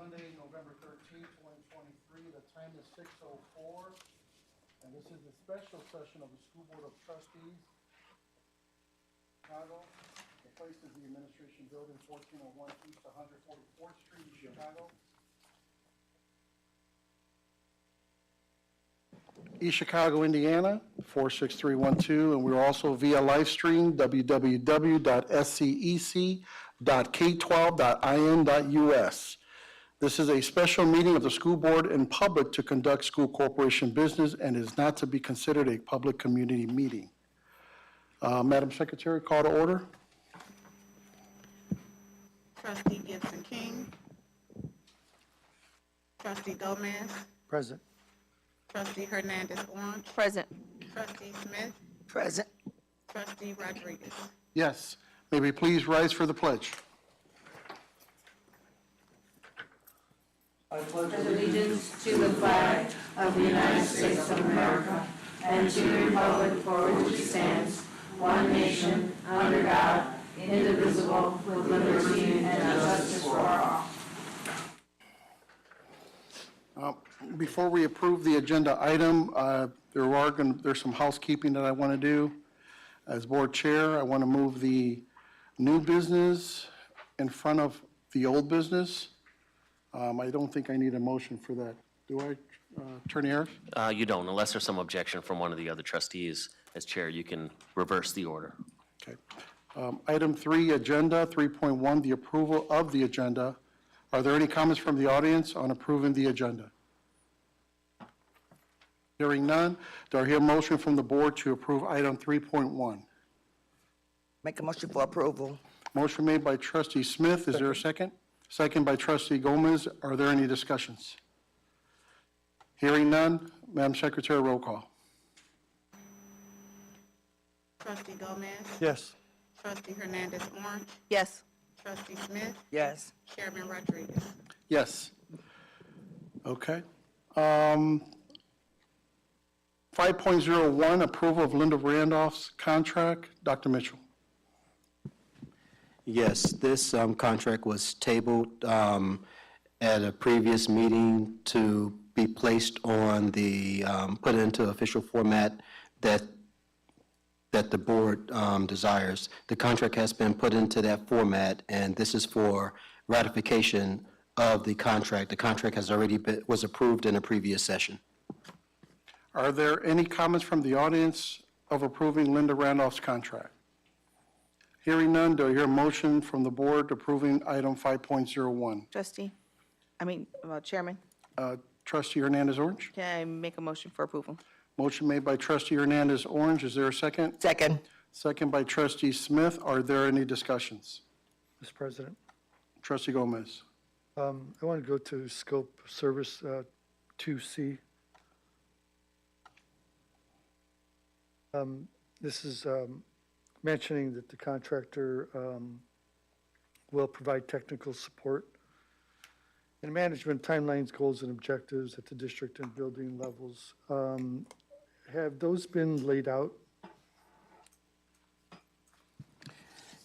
Monday, November 13th, 2023. The time is 6:04. And this is the special session of the School Board of Trustees, Chicago. The place is the Administration Building, 1401 East 144th Street, Chicago. East Chicago, Indiana, 46312, and we're also via live stream, www.scec.k12.in.us. This is a special meeting of the school board in public to conduct school corporation business and is not to be considered a public community meeting. Madam Secretary, call to order. Trustee Gibson King. Trustee Gomez. Present. Trustee Hernandez Orange. Present. Trustee Smith. Present. Trustee Rodriguez. Yes. May we please rise for the pledge? I pledge allegiance to the flag of the United States of America and to the republic for which it stands, one nation, under God, indivisible, with liberty and justice for all. Before we approve the agenda item, there's some housekeeping that I want to do. As board chair, I want to move the new business in front of the old business. I don't think I need a motion for that. Do I, Attorney Harris? You don't, unless there's some objection from one of the other trustees. As chair, you can reverse the order. Okay. Item 3, agenda 3.1, the approval of the agenda. Are there any comments from the audience on approving the agenda? Hearing none, do I hear a motion from the board to approve item 3.1? Make a motion for approval. Motion made by trustee Smith. Is there a second? Second by trustee Gomez. Are there any discussions? Hearing none, Madam Secretary, roll call. Trustee Gomez. Yes. Trustee Hernandez Orange. Yes. Trustee Smith. Yes. Chairman Rodriguez. Yes. Okay. 5.01, approval of Linda Randolph's contract. Dr. Mitchell. Yes, this contract was tabled at a previous meeting to be placed on the, put into official format that the board desires. The contract has been put into that format, and this is for ratification of the contract. The contract has already was approved in a previous session. Are there any comments from the audience of approving Linda Randolph's contract? Hearing none, do I hear a motion from the board approving item 5.01? Chairman, Trustee Hernandez Orange? can I make a motion for approval? Motion made by trustee Hernandez Orange. Is there a second? Second. Second by trustee Smith. Are there any discussions? Mr. President, Trustee Gomez. I want to go to scope service 2C. This is mentioning that the contractor will provide technical support and management timelines, goals, and objectives at the district and building levels. Have those been laid out?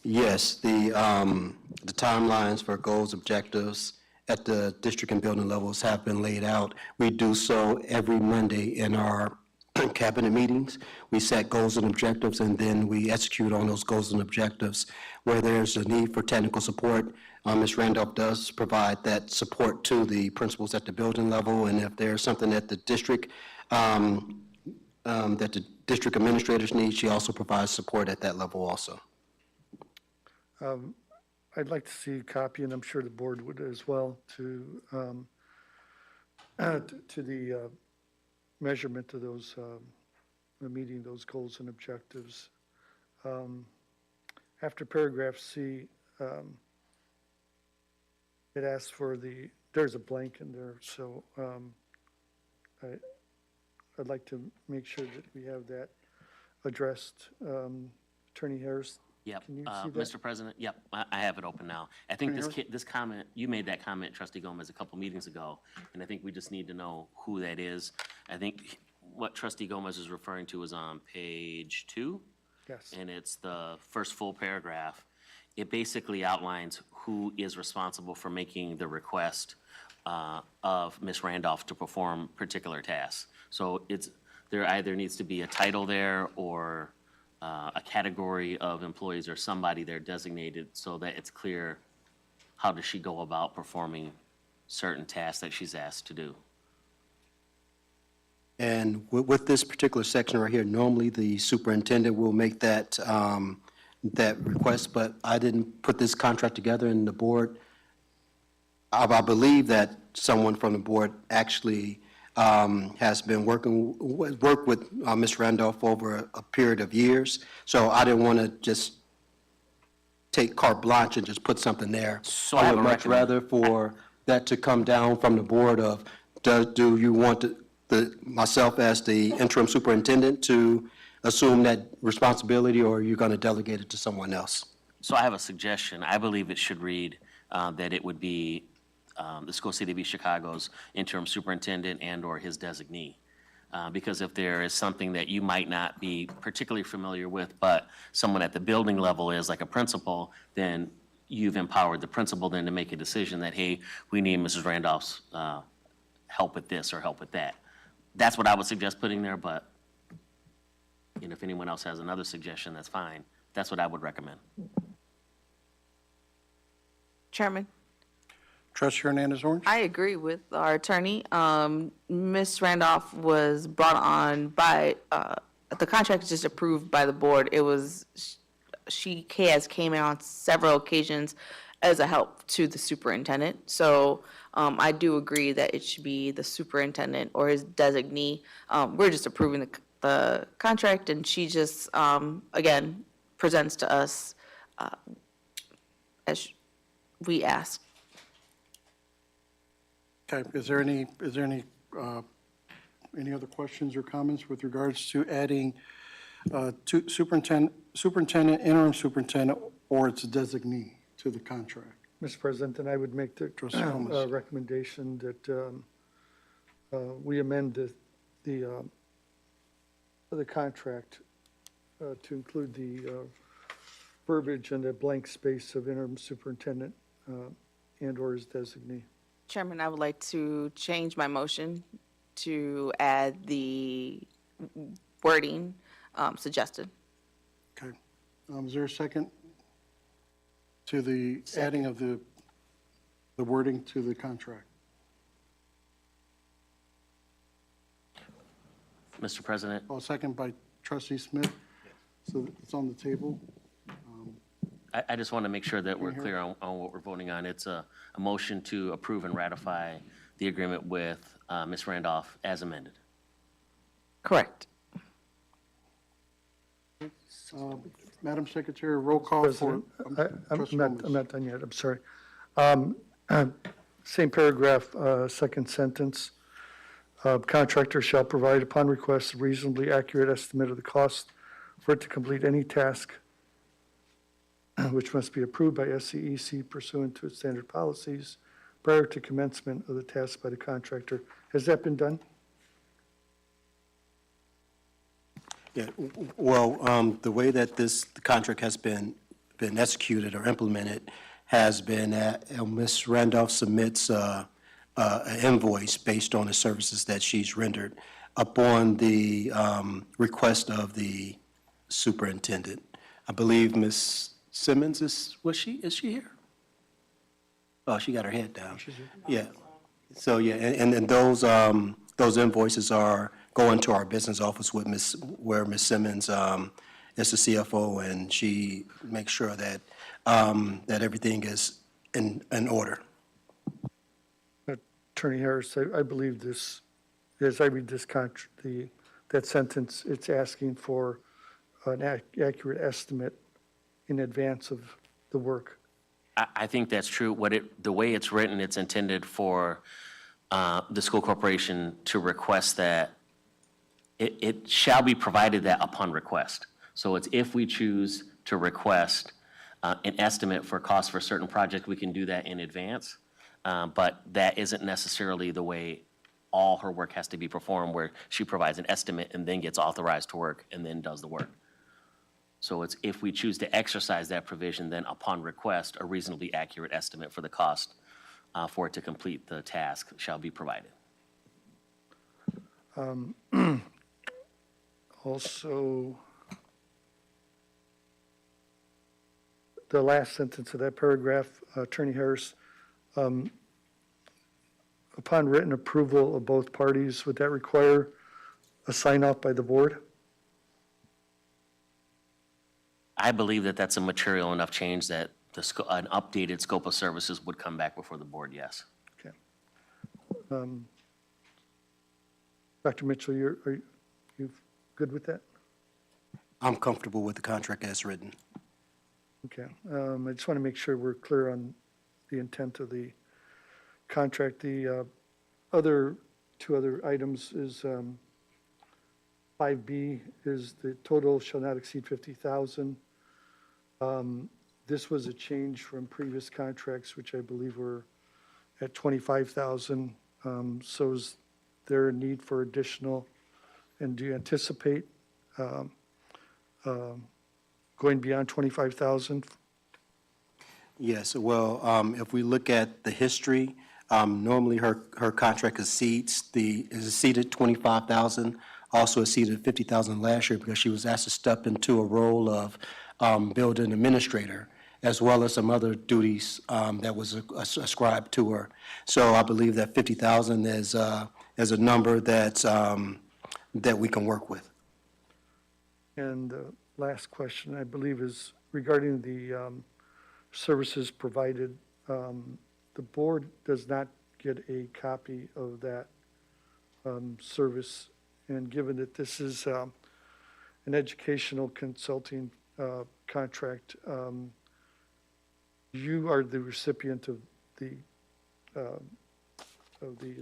Yes, the timelines for goals, objectives at the district and building levels have been laid out. We do so every Monday in our cabinet meetings. We set goals and objectives, and then we execute on those goals and objectives. Where there's a need for technical support, Ms. Randolph does provide that support to the principals at the building level, and if there's something at the district that the district administrators need, she also provides support at that level also. I'd like to see a copy, and I'm sure the board would as well, to the measurement of those, meeting those goals and objectives. After paragraph C, it asks for there's a blank in there, so I'd like to make sure that we have that addressed. Attorney Harris, Yep. can you see that? Mr. President, yep, I have it open now. I think this comment, you made that comment, Trustee Gomez, a couple meetings ago, and I think we just need to know who that is. I think what Trustee Gomez is referring to is on page 2. Yes. And it's the first full paragraph. It basically outlines who is responsible for making the request of Ms. Randolph to perform particular tasks. So there either needs to be a title there or a category of employees or somebody there designated so that it's clear how does she go about performing certain tasks that she's asked to do. And with this particular section right here, normally the superintendent will make that, that request, but I didn't put this contract together and the board, I believe that someone from the board actually has been worked with Ms. Randolph over a period of years. So I didn't want to just take carte blanche and just put something there. So I have would a much rather for that to come down from the board of, do you want myself as the interim superintendent to assume that responsibility, or are you going to delegate it to someone else? So I have a suggestion. I believe it should read that it would be the School City of East Chicago's interim superintendent and/or his designee. Because if there is something that you might not be particularly familiar with, but someone at the building level is, like a principal, then you've empowered the principal then to make a decision that, hey, we need Mrs. Randolph's help with this or help with that. That's what I would suggest putting there, but if anyone else has another suggestion, that's fine. That's what I would recommend. Chairman, Trustee Hernandez Orange? I agree with our attorney. Ms. Randolph was brought on by, the contract is just approved by the board. It was, she has came in on several occasions as a help to the superintendent. So I do agree that it should be the superintendent or his designee. We're just approving the contract, and she just, again, presents to us as we ask. Okay, is there any other questions or comments with regards to adding to superintendent, interim superintendent, or its designee to the contract? Mr. President, then I would make the Trustee Holmes. recommendation that we amend the contract to include the verbiage and the blank space of interim superintendent and/or his designee. Chairman, I would like to change my motion to add the wording suggested. Okay. Is there a second to the adding of the wording to the contract? Mr. President? Oh, second by Trustee Smith. So it's on the table. I just want to make sure that we're Can you clear on what we're voting on. It's a motion to approve and ratify the agreement with Ms. Randolph as amended. Correct. Madam Secretary, roll call for. President, Trustee I'm Gomez. not done yet, I'm sorry. Same paragraph, second sentence. Contractor shall provide upon request a reasonably accurate estimate of the cost for it to complete any task which must be approved by SCEC pursuant to its standard policies prior to commencement of the task by the contractor. Has that been done? Yeah, well, the way that the contract has been executed or implemented has been that Ms. Randolph submits an invoice based on the services that she's rendered upon the request of the superintendent. I believe Ms. Simmons is she here? Oh, she got her head down. Yeah. So, yeah, and those invoices are going to our business office with where Ms. Simmons is the CFO, and she makes sure that, that everything is in order. Attorney Harris, I believe this, as I read this that sentence, it's asking for an accurate estimate in advance of the work. I think that's true. The way it's written, it's intended for the school corporation to request that it shall be provided that upon request. So it's if we choose to request an estimate for cost for a certain project, we can do that in advance. But that isn't necessarily the way all her work has to be performed, where she provides an estimate and then gets authorized to work and then does the work. So it's if we choose to exercise that provision, then upon request, a reasonably accurate estimate for the cost for it to complete the task shall be provided. Also, the last sentence of that paragraph, Attorney Harris, upon written approval of both parties, would that require a sign-off by the board? I believe that that's a material enough change that an updated scope of services would come back before the board, yes. Okay. Dr. Mitchell, are you good with that? I'm comfortable with the contract as written. Okay. I just want to make sure we're clear on the intent of the contract. The two other items is 5B is the total shall not exceed 50,000. This was a change from previous contracts, which I believe were at 25,000. So is there a need for additional? And do you anticipate going beyond 25,000? Yes, well, if we look at the history, normally her contract exceeded 25,000, also exceeded 50,000 last year because she was asked to step into a role of building administrator, as well as some other duties that was ascribed to her. So I believe that 50,000 is a number that we can work with. And the last question, I believe, is regarding the services provided. The board does not get a copy of that service. And given that this is an educational consulting contract, you are the recipient of the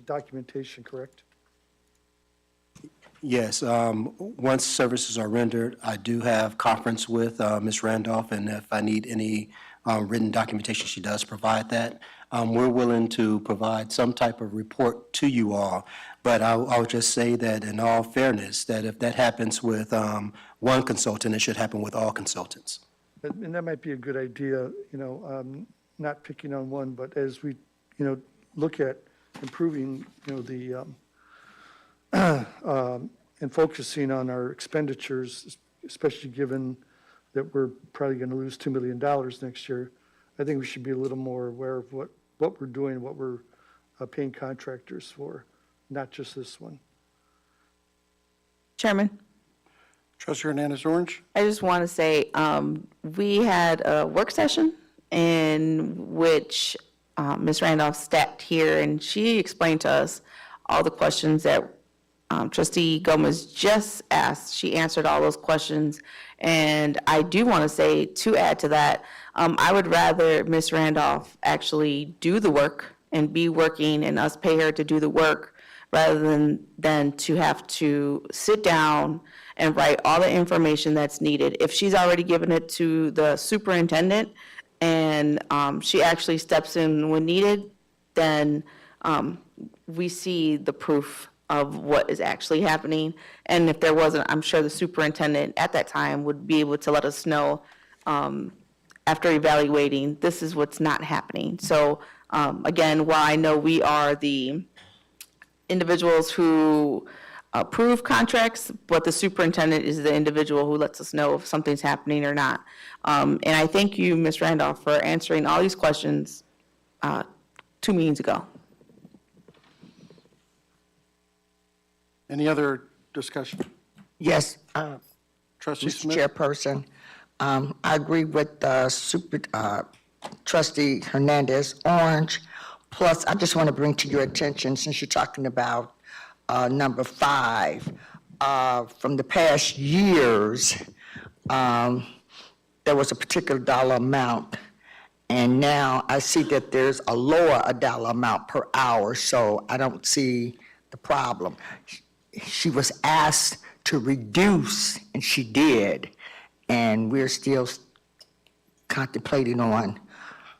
documentation, correct? Yes, once services are rendered, I do have conference with Ms. Randolph, and if I need any written documentation, she does provide that. We're willing to provide some type of report to you all, but I'll just say that in all fairness, that if that happens with one consultant, it should happen with all consultants. And that might be a good idea, not picking on one, but as we, look at improving, the, and focusing on our expenditures, especially given that we're probably going to lose $2 million next year, I think we should be a little more aware of what we're doing, what we're paying contractors for, not just this one. Chairman, Trustee Hernandez Orange? I just want to say, we had a work session in which Ms. Randolph sat here, and she explained to us all the questions that Trustee Gomez just asked. She answered all those questions. And I do want to say, to add to that, I would rather Ms. Randolph actually do the work and be working and us pay her to do the work rather than to have to sit down and write all the information that's needed. If she's already given it to the superintendent and she actually steps in when needed, then we see the proof of what is actually happening. And if there wasn't, I'm sure the superintendent at that time would be able to let us know after evaluating, this is what's not happening. So again, while I know we are the individuals who approve contracts, but the superintendent is the individual who lets us know if something's happening or not. And I thank you, Ms. Randolph, for answering all these questions 2 meetings ago. Any other discussion? Yes, Trustee Mr. Smith? Chairperson, I agree with Trustee Hernandez Orange. Plus, I just want to bring to your attention, since you're talking about number 5, from the past years, there was a particular dollar amount, and now I see that there's a lower dollar amount per hour, so I don't see the problem. She was asked to reduce, and she did, and we're still contemplating on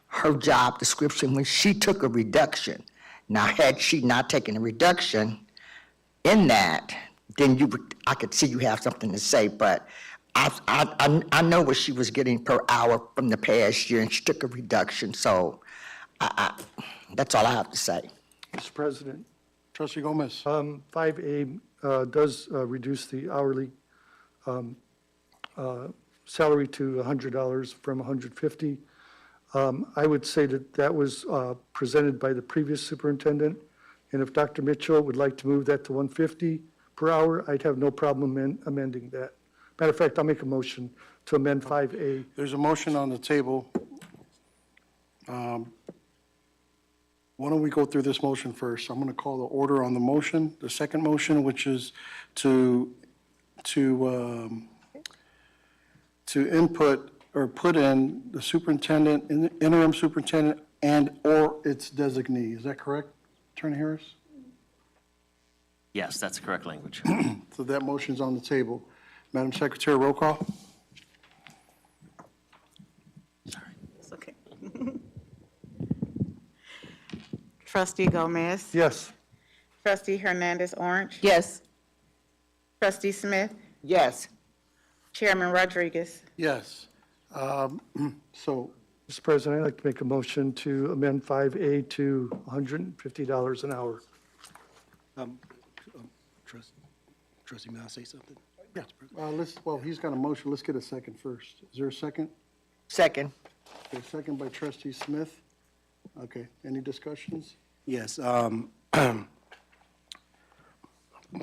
her job description when she took a reduction. Now, had she not taken a reduction in that, then I could see you have something to say, but I know what she was getting per hour from the past year, and she took a reduction, so That's all I have to say. Mr. President, Trustee Gomez. 5A does reduce the hourly salary to $100 from $150. I would say that that was presented by the previous superintendent, and if Dr. Mitchell would like to move that to $150 per hour, I'd have no problem amending that. Matter of fact, I'll make a motion to amend 5A. There's a motion on the table. Why don't we go through this motion first? I'm going to call the order on the motion, the second motion, which is to input or put in the superintendent, interim superintendent, and/or its designee. Is that correct, Attorney Harris? Yes, that's the correct language. So that motion's on the table. Madam Secretary, roll call. It's okay. Trustee Gomez. Yes. Trustee Hernandez Orange. Yes. Trustee Smith. Yes. Chairman Rodriguez. Yes. So, Mr. President, I'd like to make a motion to amend 5A to $150 an hour. Trustee, may I say something? yeah, he's got a motion. Let's get a second first. Is there a second? Second. Okay, second by Trustee Smith. Okay, any discussions? Yes,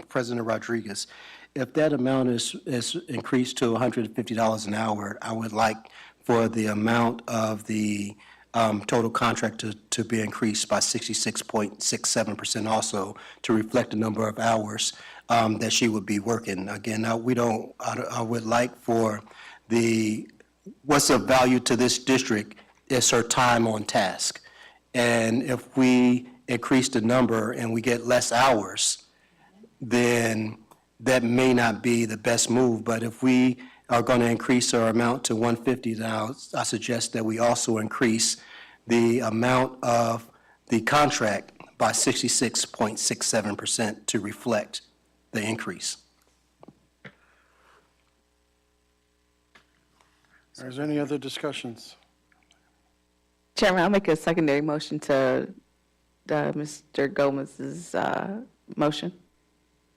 President Rodriguez, if that amount is increased to $150 an hour, I would like for the amount of the total contract to be increased by 66.67% also to reflect the number of hours that she would be working. Again, I would like for what's of value to this district is her time on task. And if we increase the number and we get less hours, then that may not be the best move. But if we are going to increase our amount to 150, now I suggest that we also increase the amount of the contract by 66.67% to reflect the increase. Is there any other discussions? Chairman, I'll make a secondary motion to Mr. Gomez's motion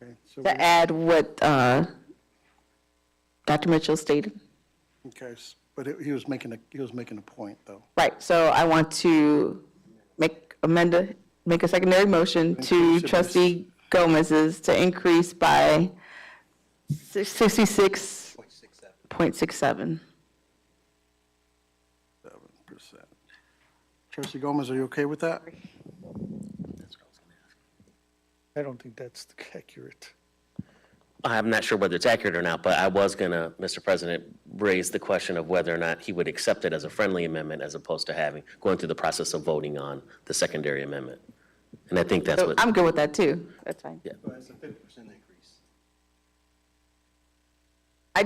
Okay, so to add what Dr. Mitchell stated. okay, but he was making a point, though. Right, so I want to make a secondary motion to Increase it by trustee Gomez's to increase by 66.67. 7%. Trustee Gomez, are you okay with that? I don't think that's accurate. I'm not sure whether it's accurate or not, but I was going to, Mr. President, raise the question of whether or not he would accept it as a friendly amendment as opposed to going through the process of voting on the secondary amendment. And I think that's So what, I'm good with that, too. That's fine. Yeah. Well, it's a 50% increase. I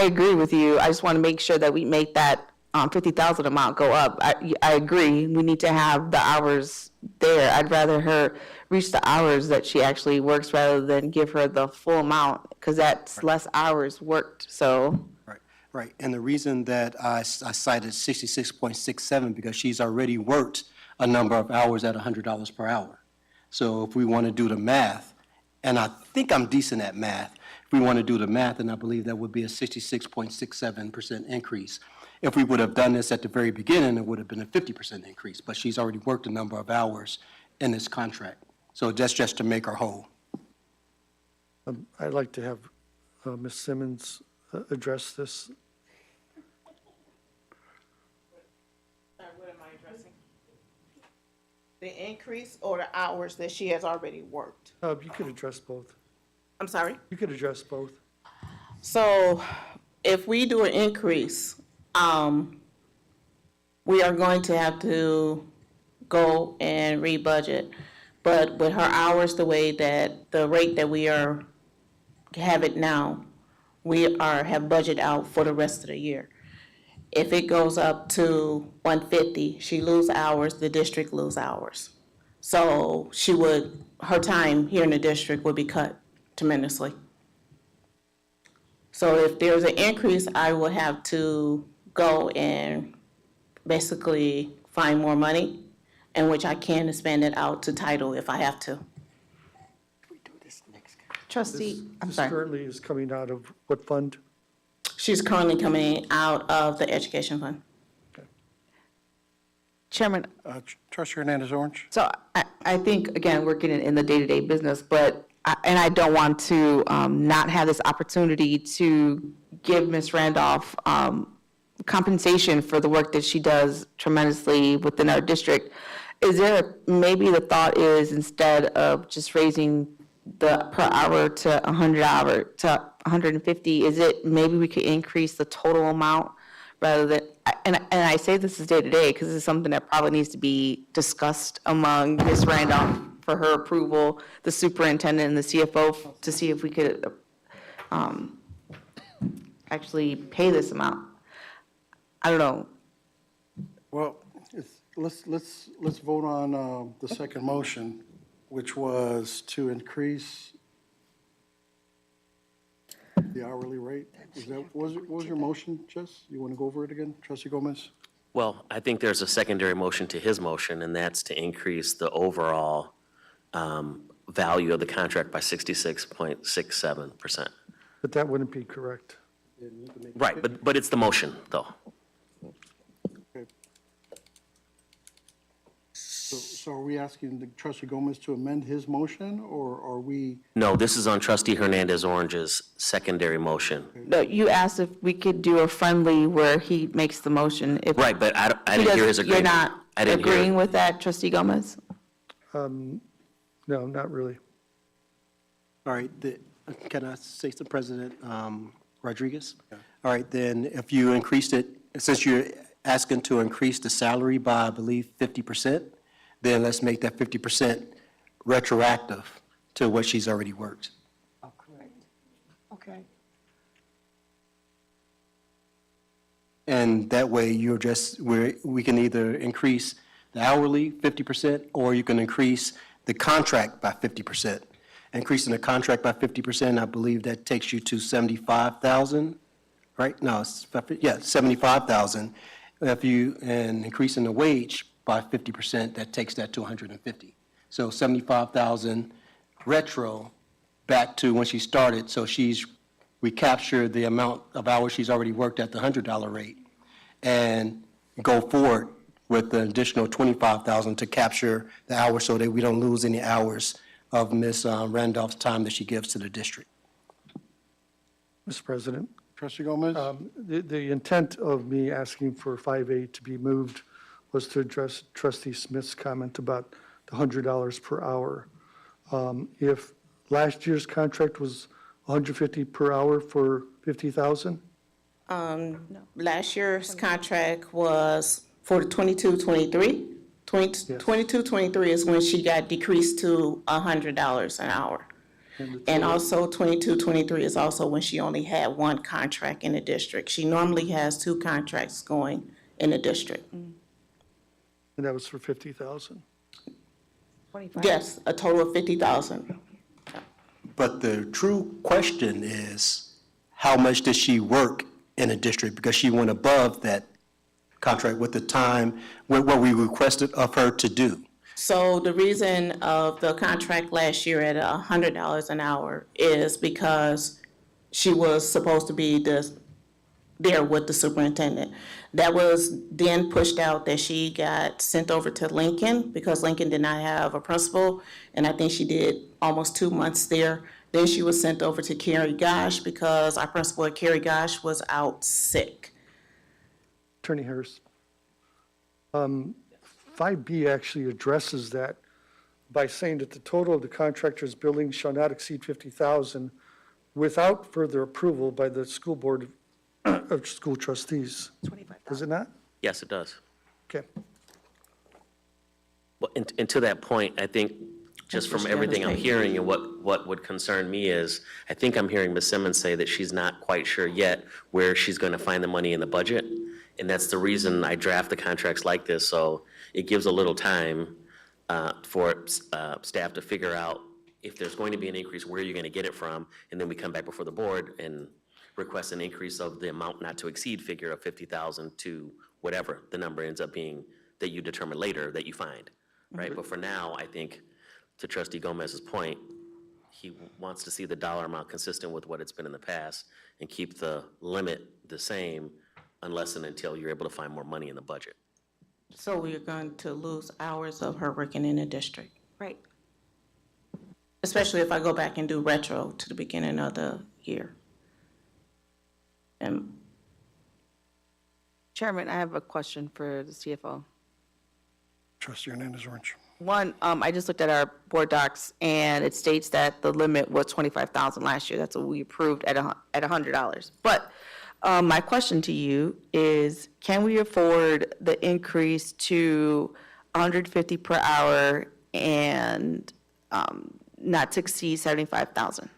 agree with you. I just want to make sure that we make that 50,000 amount go up. I agree. We need to have the hours there. I'd rather her reach the hours that she actually works rather than give her the full amount, because that's less hours worked, so. Right. And the reason that I cited 66.67 because she's already worked a number of hours at $100 per hour. So if we want to do the math, and I think I'm decent at math, if we want to do the math, then I believe that would be a 66.67% increase. If we would have done this at the very beginning, it would have been a 50% increase, but she's already worked a number of hours in this contract. So that's just to make her whole. I'd like to have Ms. Simmons address this. What am I addressing? The increase or the hours that she has already worked? You could address both. I'm sorry? You could address both. So if we do an increase, we are going to have to go and re-budget. But with her hours, the way that, the rate that we have it now, have budget out for the rest of the year. If it goes up to 150, she lose hours, the district lose hours. So her time here in the district would be cut tremendously. So if there's an increase, I will have to go and basically find more money in which I can expand it out to title if I have to. Trustee, I'm This sorry. currently is coming out of what fund? She's currently coming out of the education fund. Chairman, Trustee Hernandez Orange? so I think, again, we're getting in the day-to-day business, but, and I don't want to not have this opportunity to give Ms. Randolph compensation for the work that she does tremendously within our district. Is there, maybe the thought is instead of just raising the per hour to 150, is it maybe we could increase the total amount rather than, and I say this is day-to-day because it's something that probably needs to be discussed among Ms. Randolph for her approval, the superintendent and the CFO, to see if we could actually pay this amount. I don't know. Well, let's vote on the second motion, which was to increase the hourly rate. What was your motion, Jess? You want to go over it again, Trustee Gomez? Well, I think there's a secondary motion to his motion, and that's to increase the overall value of the contract by 66.67%. But that wouldn't be correct. Right, but it's the motion, though. So are we asking Trustee Gomez to amend his motion, or are we? No, this is on Trustee Hernandez Orange's secondary motion. No, you asked if we could do a friendly where he makes the motion. If Right, but I he didn't hear his does- agreement. You're not I didn't hear it. agreeing with that, Trustee Gomez? No, not really. All right, can I say to President Rodriguez? All right, then if you increased it, since you're asking to increase the salary by, I believe, 50%, then let's make that 50% retroactive to what she's already worked. Oh, correct. Okay. And that way, we can either increase the hourly 50%, or you can increase the contract by 50%. Increasing the contract by 50%, I believe that takes you to 75,000, right? No, it's, 75,000. And increasing the wage by 50%, that takes that to 150. So 75,000 retro back to when she started, so we capture the amount of hours she's already worked at the $100 rate, and go forward with the additional 25,000 to capture the hours so that we don't lose any hours of Ms. Randolph's time that she gives to the district. Mr. President, Trustee Gomez? the intent of me asking for 5A to be moved was to address Trustee Smith's comment about the $100 per hour. If last year's contract was $150 per hour for 50,000, Last year's contract was for the 22-23. 22-23 is when she got decreased to $100 an hour. And also 22-23 is also when she only had one contract in the district. She normally has two contracts going in the district. and that was for 50,000. Yes, a total of 50,000. But the true question is, how much did she work in a district? Because she went above that contract with the time, what we requested of her to do. So the reason of the contract last year at $100 an hour is because she was supposed to be there with the superintendent. That was then pushed out that she got sent over to Lincoln because Lincoln did not have a principal, and I think she did almost 2 months there. Then she was sent over to Carrie Gosh because our principal at Carrie Gosh was out sick. Attorney Harris. 5B actually addresses that by saying that the total of the contractor's building shall not exceed 50,000 without further approval by the school board of school trustees. Does it not? Yes, it does. Okay. Well, and to that point, I think, just from everything I'm hearing and what would concern me is, I think I'm hearing Ms. Simmons say that she's not quite sure yet where she's going to find the money in the budget. And that's the reason I draft the contracts like this, so it gives a little time for staff to figure out if there's going to be an increase, where you're going to get it from, and then we come back before the board and request an increase of the amount not to exceed figure of 50,000 to whatever the number ends up being that you determine later that you find. right? But for now, I think, to trustee Gomez's point, he wants to see the dollar amount consistent with what it's been in the past and keep the limit the same unless and until you're able to find more money in the budget. So we're going to lose hours of her working in the district, Right. especially if I go back and do retro to the beginning of the year. And Chairman, I have a question for the CFO. Trustee Hernandez Orange. One, I just looked at our board docs, and it states that the limit was $25,000 last year. That's what we approved at $100. But my question to you is, can we afford the increase to $150 per hour and not to exceed $75,000?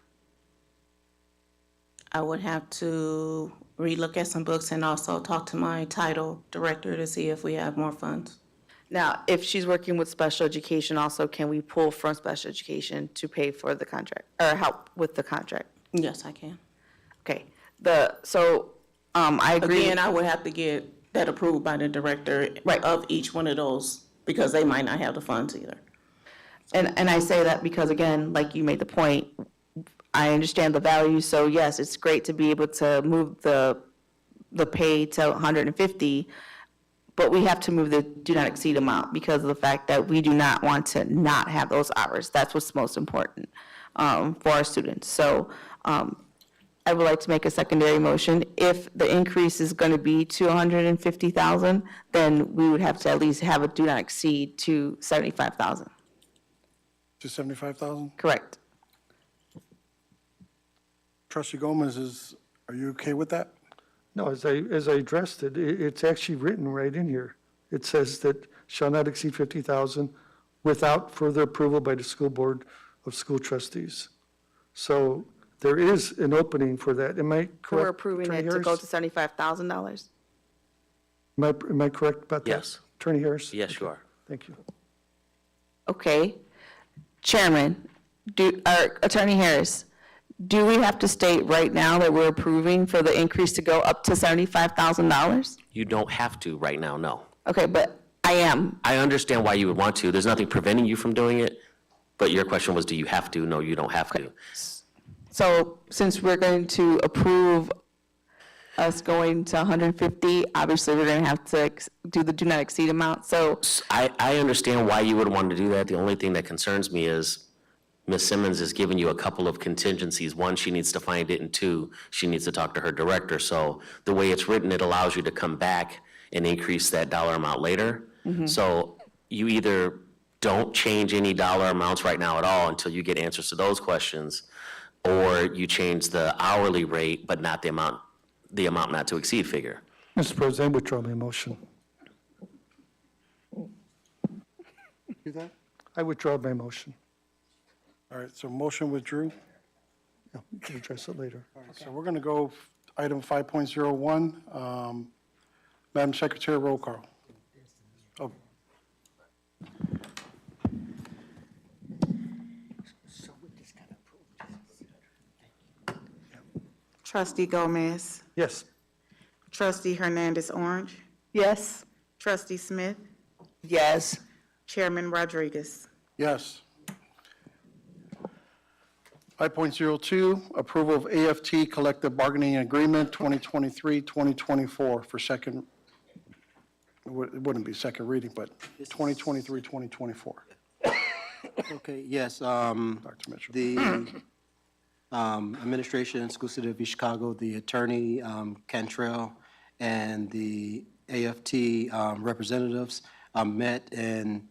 I would have to relook at some books and also talk to my title director to see if we have more funds. Now, if she's working with special education also, can we pull from special education to pay for the contract, or help with the contract? Yes, I can. Okay, I agree. Again, I would have to get that approved by the director of each one of those, because they might not have the funds either. And I say that because, again, like you made the point, I understand the value, so yes, it's great to be able to move the pay to 150, but we have to move the do not exceed amount because of the fact that we do not want to not have those hours. That's what's most important for our students. So I would like to make a secondary motion. If the increase is going to be to 150,000, then we would have to at least have a do not exceed to 75,000. To 75,000? Correct. Trustee Gomez are you okay with that? No, as I addressed it, it's actually written right in here. It says that shall not exceed 50,000 without further approval by the school board of school trustees. So there is an opening for that. Am I correct? So we're approving Attorney it to go Harris? to $75,000? Am I correct about that? Yes. Attorney Harris? Yes, you are. Thank you. Okay. Chairman, Attorney Harris, do we have to state right now that we're approving for the increase to go up to $75,000? You don't have to right now, no. Okay, but I am. I understand why you would want to. There's nothing preventing you from doing it, but your question was, do you have to? No, you don't have to. So since we're going to approve us going to 150, obviously we're going to have to do the do not exceed amount. So I understand why you would want to do that. The only thing that concerns me is Ms. Simmons is giving you a couple of contingencies. One, she needs to find it, and two, she needs to talk to her director. So the way it's written, it allows you to come back and increase that dollar amount later. So you either don't change any dollar amounts right now at all until you get answers to those questions, or you change the hourly rate, but not the amount not to exceed figure. Mr. President, I withdraw my motion. Do that? I withdraw my motion. All right, so motion withdrew. Yeah, we can address it later. All right, so we're going to go item 5.01. Madam Secretary, roll call. Oh, Trustee Gomez, Yes. Trustee Hernandez Orange, yes. Trustee Smith, Yes. Chairman Rodriguez. yes. 5.02, approval of AFT Collective Bargaining Agreement 2023-2024 for second, it wouldn't be second reading, but 2023-2024. Okay, yes, Dr. Mitchell. the administration, School City of East Chicago, the attorney, Cantrell, and the AFT representatives met and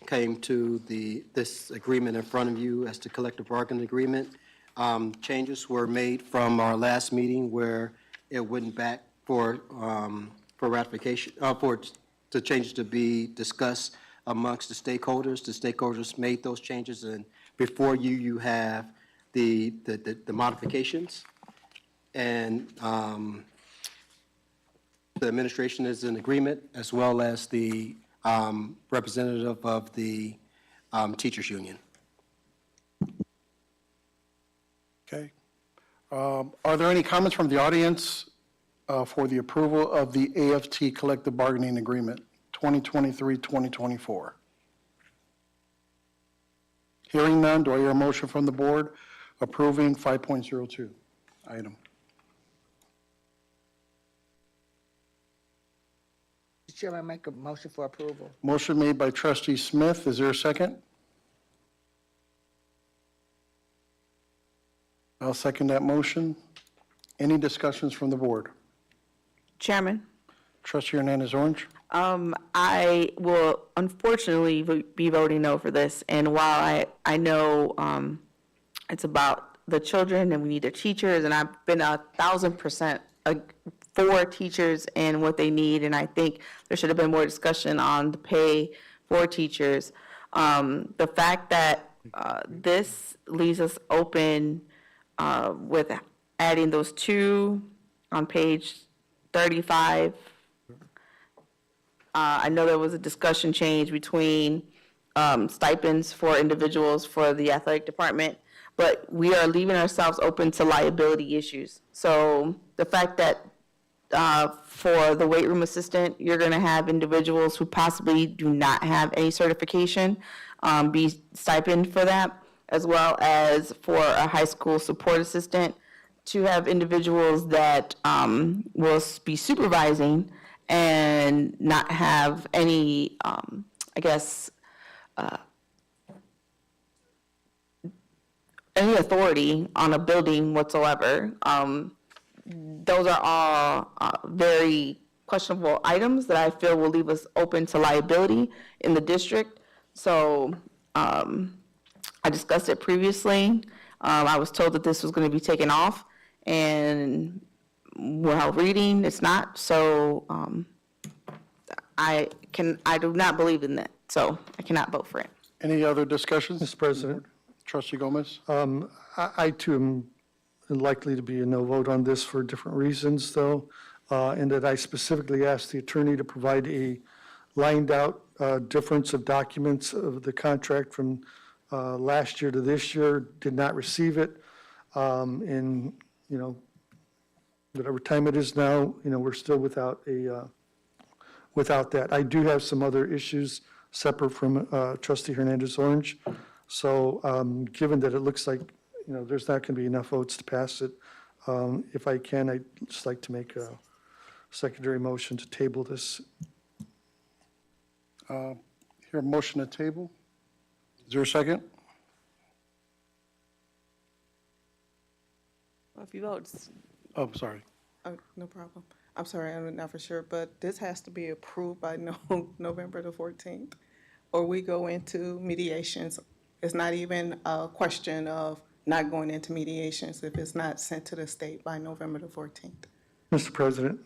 came to this agreement in front of you as the collective bargaining agreement. Changes were made from our last meeting where it went back for ratification, for the changes to be discussed amongst the stakeholders. The stakeholders made those changes, and before you, you have the modifications. And the administration is in agreement, as well as the representative of the teachers' union. Okay. Are there any comments from the audience for the approval of the AFT Collective Bargaining Agreement 2023-2024? Hearing none, do I hear a motion from the board approving 5.02 item? Mr. Chairman, I make a motion for approval. Motion made by trustee Smith. Is there a second? I'll second that motion. Any discussions from the board? Chairman? Trustee Hernandez Orange? I will unfortunately be voting no for this, and while I know it's about the children and we need the teachers, and I've been 1,000% for teachers and what they need, and I think there should have been more discussion on the pay for teachers. The fact that this leaves us open with adding those two on page 35. I know there was a discussion change between stipends for individuals for the athletic department, but we are leaving ourselves open to liability issues. So the fact that for the weight room assistant, you're going to have individuals who possibly do not have any certification be stipend for that, as well as for a high school support assistant to have individuals that will be supervising and not have any, any authority on a building whatsoever. Those are all very questionable items that I feel will leave us open to liability in the district. So I discussed it previously. I was told that this was going to be taken off, and while reading, it's not. So I do not believe in that. So I cannot vote for it. Any other discussions? Mr. President, Trustee Gomez? I too am likely to be a no vote on this for different reasons, though, in that I specifically asked the attorney to provide a lined-out difference of documents of the contract from last year to this year, did not receive it. And, whatever time it is now, we're still without that. I do have some other issues separate from trustee Hernandez Orange. So given that it looks like, there's not going to be enough votes to pass it, if I can, I'd just like to make a secondary motion to table this. Hear a motion to table? Is there a second? If you vote, Oh, sorry. no problem. I'm sorry, I'm not for sure, but this has to be approved by November the 14th, or we go into mediations. It's not even a question of not going into mediations if it's not sent to the state by November the 14th. Mr. President,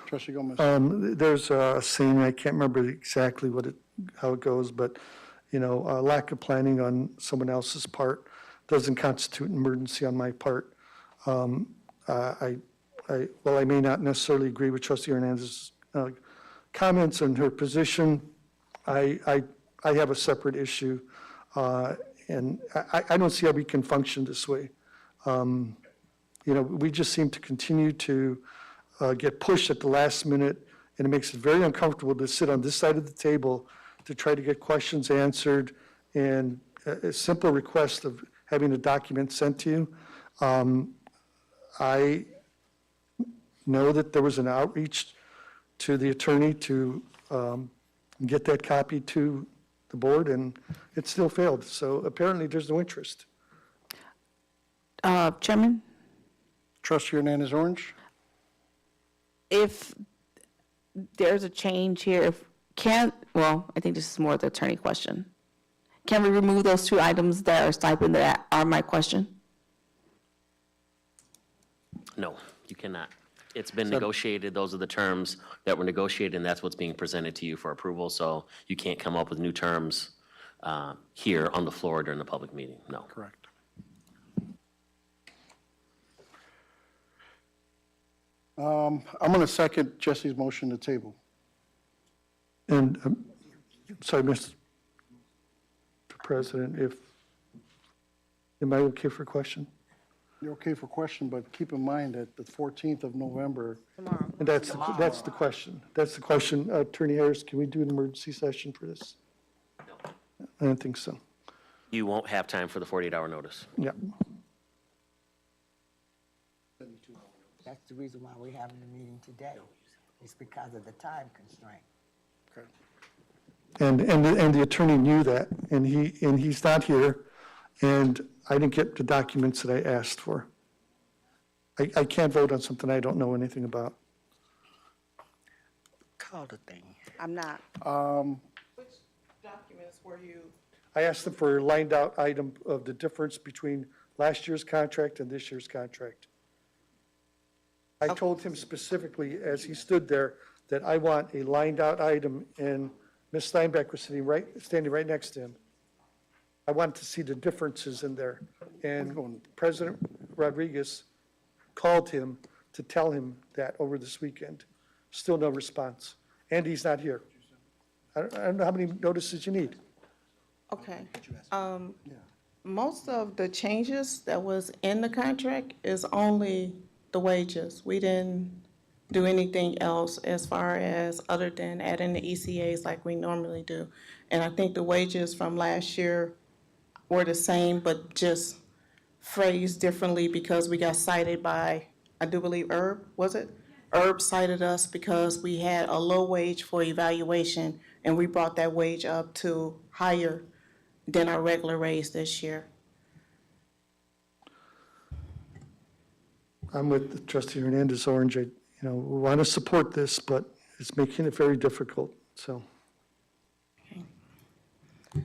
Trustee Gomez? there's a saying, I can't remember exactly how it goes, but, a lack of planning on someone else's part doesn't constitute an emergency on my part. While I may not necessarily agree with trustee Hernandez's comments and her position, I have a separate issue, and I don't see how we can function this way. We just seem to continue to get pushed at the last minute, and it makes it very uncomfortable to sit on this side of the table to try to get questions answered, and a simple request of having a document sent to you. I know that there was an outreach to the attorney to get that copy to the board, and it still failed. So apparently there's no interest. Chairman, Trustee Hernandez Orange? if there's a change here, I think this is more the attorney question. Can we remove those two items that are stipend that are my question? No, you cannot. It's been negotiated, those are the terms that were negotiated, and that's what's being presented to you for approval, so you can't come up with new terms here on the floor during the public meeting, no. Correct. I'm going to second Jesse's motion to table. And, sorry, Mr. President, am I okay for a question? You're okay for question, but keep in mind that the 14th of November, And that's the question. That's the question. Attorney Harris, can we do an emergency session for this? I don't think so. You won't have time for the 48-hour notice. Yeah. That's the reason why we're having the meeting today. It's because of the time constraint. And the attorney knew that, and he's not here, and I didn't get the documents that I asked for. I can't vote on something I don't know anything about. Call the thing. I'm not. Which documents were you? I asked them for a lined out item of the difference between last year's contract and this year's contract. I told him specifically, as he stood there, that I want a lined out item, and Ms. Steinbeck was standing right next to him. I wanted to see the differences in there. And President Rodriguez called him to tell him that over this weekend. Still no response. And he's not here. I don't know how many notices you need. Okay. Most of the changes that was in the contract is only the wages. We didn't do anything else as far as other than adding the ECAs like we normally do. And I think the wages from last year were the same, but just phrased differently because we got cited by, I do believe Herb, was it? Herb cited us because we had a low wage for evaluation, and we brought that wage up to higher than our regular raise this year. I'm with trustee Hernandez Orange. We want to support this, but it's making it very difficult, so. The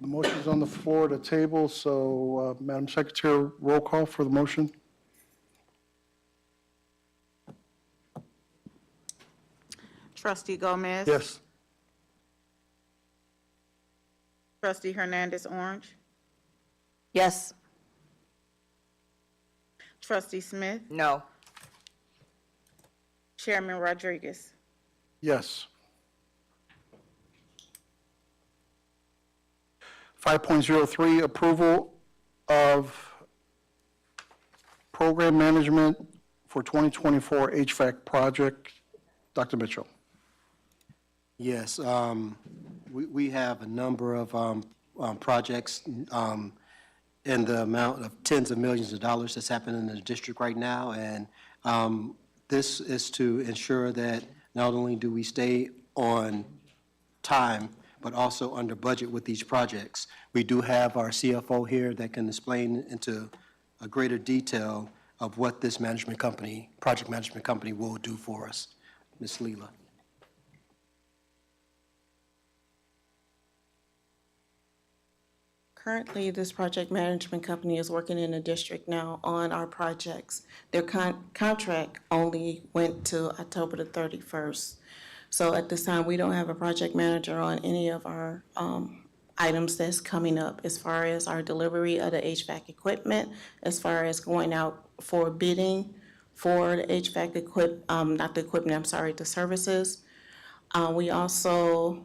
motion's on the floor to table, so Madam Secretary, roll call for the motion. Trustee Gomez? Yes. Trustee Hernandez Orange? Yes. Trustee Smith? No. Chairman Rodriguez? Yes. 5.03, approval of program management for 2024 HVAC project. Dr. Mitchell. Yes, we have a number of projects in the amount of tens of millions of dollars that's happening in the district right now. And this is to ensure that not only do we stay on time, but also under budget with these projects. We do have our CFO here that can explain into a greater detail of what this management company, project management company, will do for us. Ms. Leela. Currently, this project management company is working in the district now on our projects. Their contract only went to October the 31st. So at this time, we don't have a project manager on any of our items that's coming up as far as our delivery of the HVAC equipment, as far as going out for bidding for the HVAC the services. We also,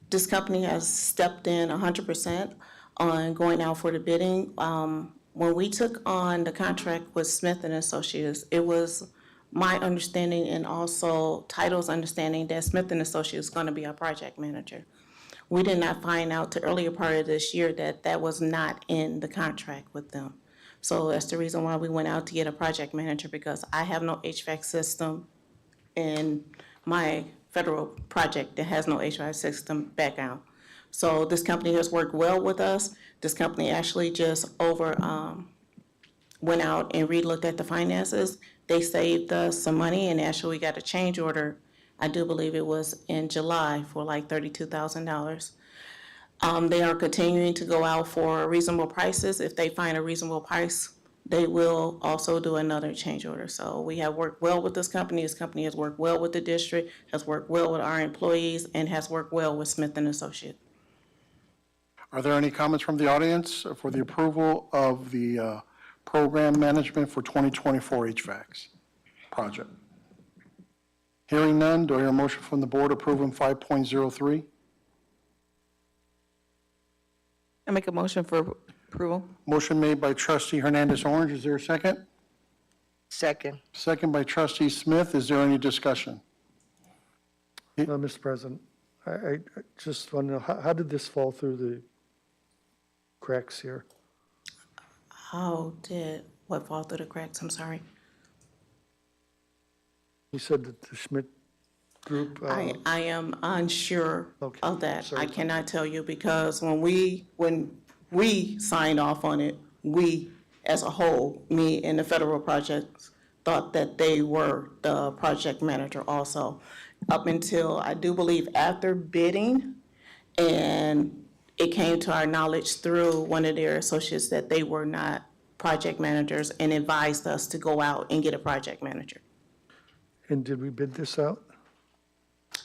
this company has stepped in 100% on going out for the bidding. When we took on the contract with Smith and Associates, it was my understanding and also Title's understanding that Smith and Associates is going to be our project manager. We did not find out till earlier part of this year that that was not in the contract with them. So that's the reason why we went out to get a project manager, because I have no HVAC system in my federal project that has no HVAC system background. So this company has worked well with us. This company actually just went out and re-looked at the finances. They saved us some money, and actually we got a change order. I do believe it was in July for like $32,000. They are continuing to go out for reasonable prices. If they find a reasonable price, they will also do another change order. So we have worked well with this company. This company has worked well with the district, has worked well with our employees, and has worked well with Smith and Associates. Are there any comments from the audience for the approval of the program management for 2024 HVACs project? Hearing none, do I hear a motion from the board approving 5.03? I make a motion for approval. Motion made by trustee Hernandez Orange. Is there a second? Second. Second by trustee Smith. Is there any discussion? Mr. President, I just want to know, how did this fall through the cracks here? How did, what fall through the cracks? I'm sorry. You said that the Schmidt Group, I am unsure Okay, of that. sorry. I cannot tell you because when we signed off on it, we as a whole, me and the federal projects, thought that they were the project manager also. Up until, I do believe, after bidding, and it came to our knowledge through one of their associates that they were not project managers and advised us to go out and get a project manager. and did we bid this out?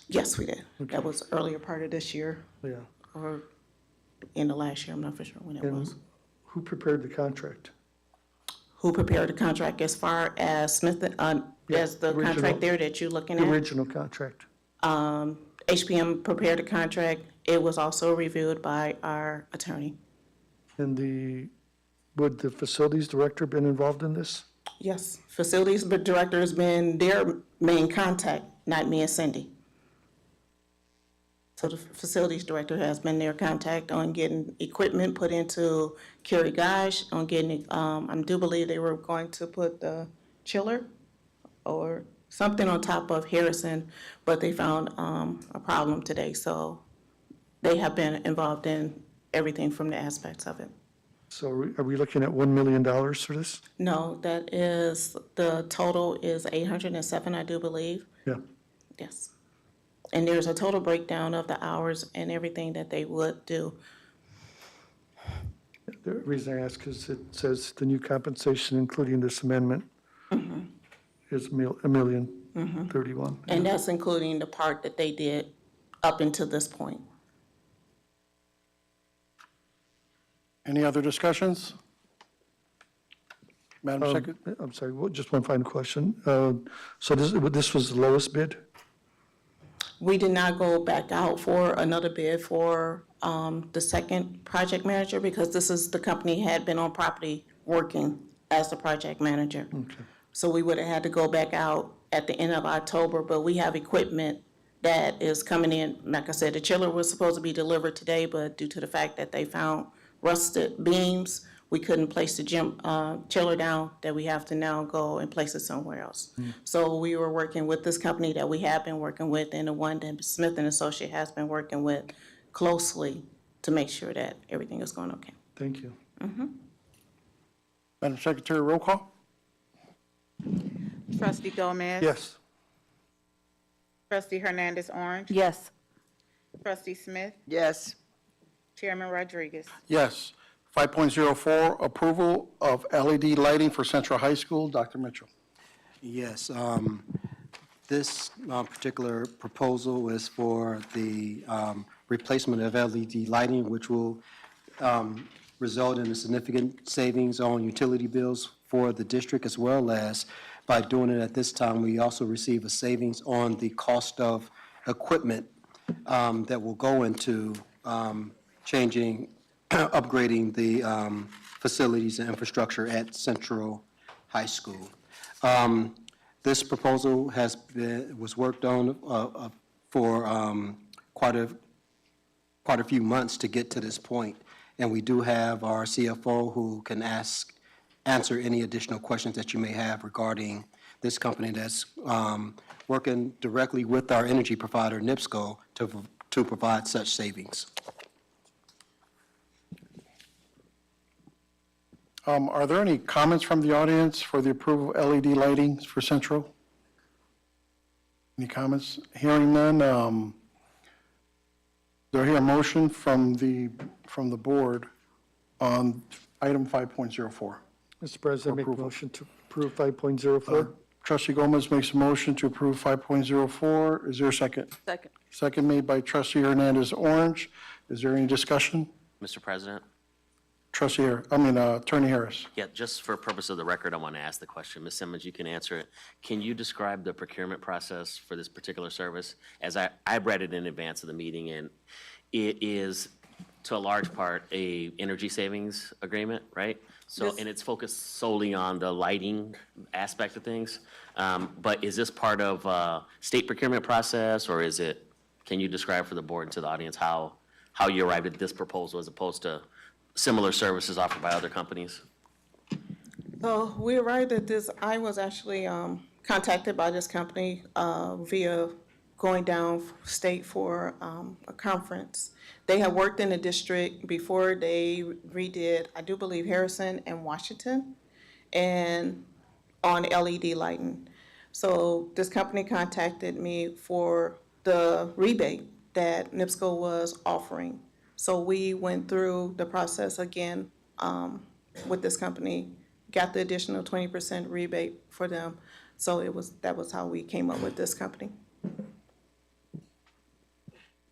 Yes, we did. That was earlier part of this year Yeah. or in the last year. I'm not for sure when it And was. who prepared the contract? Who prepared the contract as far as Smith, as the original- contract there that you're looking The at? original contract. HPM prepared the contract. It was also reviewed by our attorney. And would the facilities director been involved in this? Yes, facilities director has been their main contact, not me and Cindy. So the facilities director has been their contact on getting equipment put into Kerry Gosh, on getting, I do believe they were going to put the chiller or something on top of Harrison, but they found a problem today, so they have been involved in everything from the aspects of it. So are we looking at $1 million for this? No, that is, the total is 807, I do believe, Yeah. yes. And there's a total breakdown of the hours and everything that they would do. The reason I ask is it says the new compensation, including this amendment, is $1,031,031. And that's including the part that they did up until this point. Any other discussions? Madam Secretary? I'm sorry, just one final question. So this was the lowest bid? We did not go back out for another bid for the second project manager because this is, the company had been on property working as the project manager. So we would have had to go back out at the end of October, but we have equipment that is coming in. Like I said, the chiller was supposed to be delivered today, but due to the fact that they found rusted beams, we couldn't place the chiller down, that we have to now go and place it somewhere else. So we were working with this company that we have been working with and the one that Smith and Associate has been working with closely to make sure that everything is going okay. Thank you. Madam Secretary, roll call? Trustee Gomez? Yes. Trustee Hernandez Orange? Yes. Trustee Smith? Yes. Chairman Rodriguez? Yes. 5.04, approval of LED lighting for Central High School. Dr. Mitchell. Yes, this particular proposal is for the replacement of LED lighting, which will result in a significant savings on utility bills for the district, as well as by doing it at this time, we also receive a savings on the cost of equipment that will go into upgrading the facilities and infrastructure at Central High School. This proposal was worked on for quite a few months to get to this point, and we do have our CFO who can answer any additional questions that you may have regarding this company that's working directly with our energy provider, NIPSCO, to provide such savings. Are there any comments from the audience for the approval of LED lighting for Central? Any comments? Hearing none, do I hear a motion from the board on item 5.04? Mr. President, make a Approval. motion to approve 5.04. Trustee Gomez makes a motion to approve 5.04. Is there a second? Second. Second made by Trustee Hernandez Orange. Is there any discussion? Mr. President? Attorney Harris. Yeah, just for purpose of the record, I want to ask the question. Ms. Simmons, you can answer it. Can you describe the procurement process for this particular service? As I read it in advance of the meeting, and it is, to a large part, a energy savings agreement, right? So, and it's focused solely on the lighting aspect of things. But is this part of a state procurement process, or is it Can you describe for the board and to the audience how you arrived at this proposal as opposed to similar services offered by other companies? So we arrived at this, I was actually contacted by this company via going down state for a conference. They had worked in the district before they redid, I do believe, Harrison and Washington, and on LED lighting. So this company contacted me for the rebate that NIPSCO was offering. So we went through the process again with this company, got the additional 20% rebate for them. So that was how we came up with this company.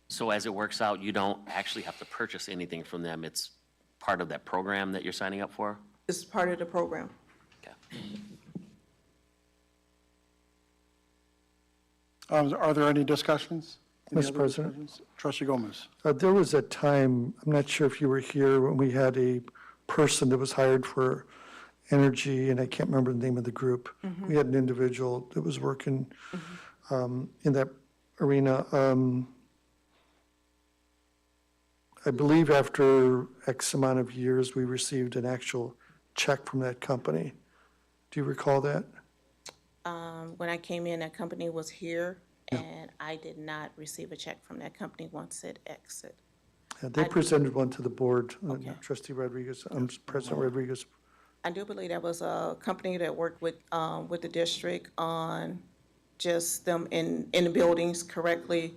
So as it works out, you don't actually have to purchase anything from them. It's part of that program that you're signing up for? It's part of the program. Okay. Are there any discussions? Any Mr. other President? discussions? Trustee Gomez. There was a time, I'm not sure if you were here, when we had a person that was hired for energy, and I can't remember the name of the group. We had an individual that was working in that arena. I believe after X amount of years, we received an actual check from that company. Do you recall that? When I came in, that company was here, and I did not receive a check from that company once it exited. They presented one to the board, Okay. Trustee Rodriguez, President Rodriguez. I do believe that was a company that worked with the district on just them in the buildings correctly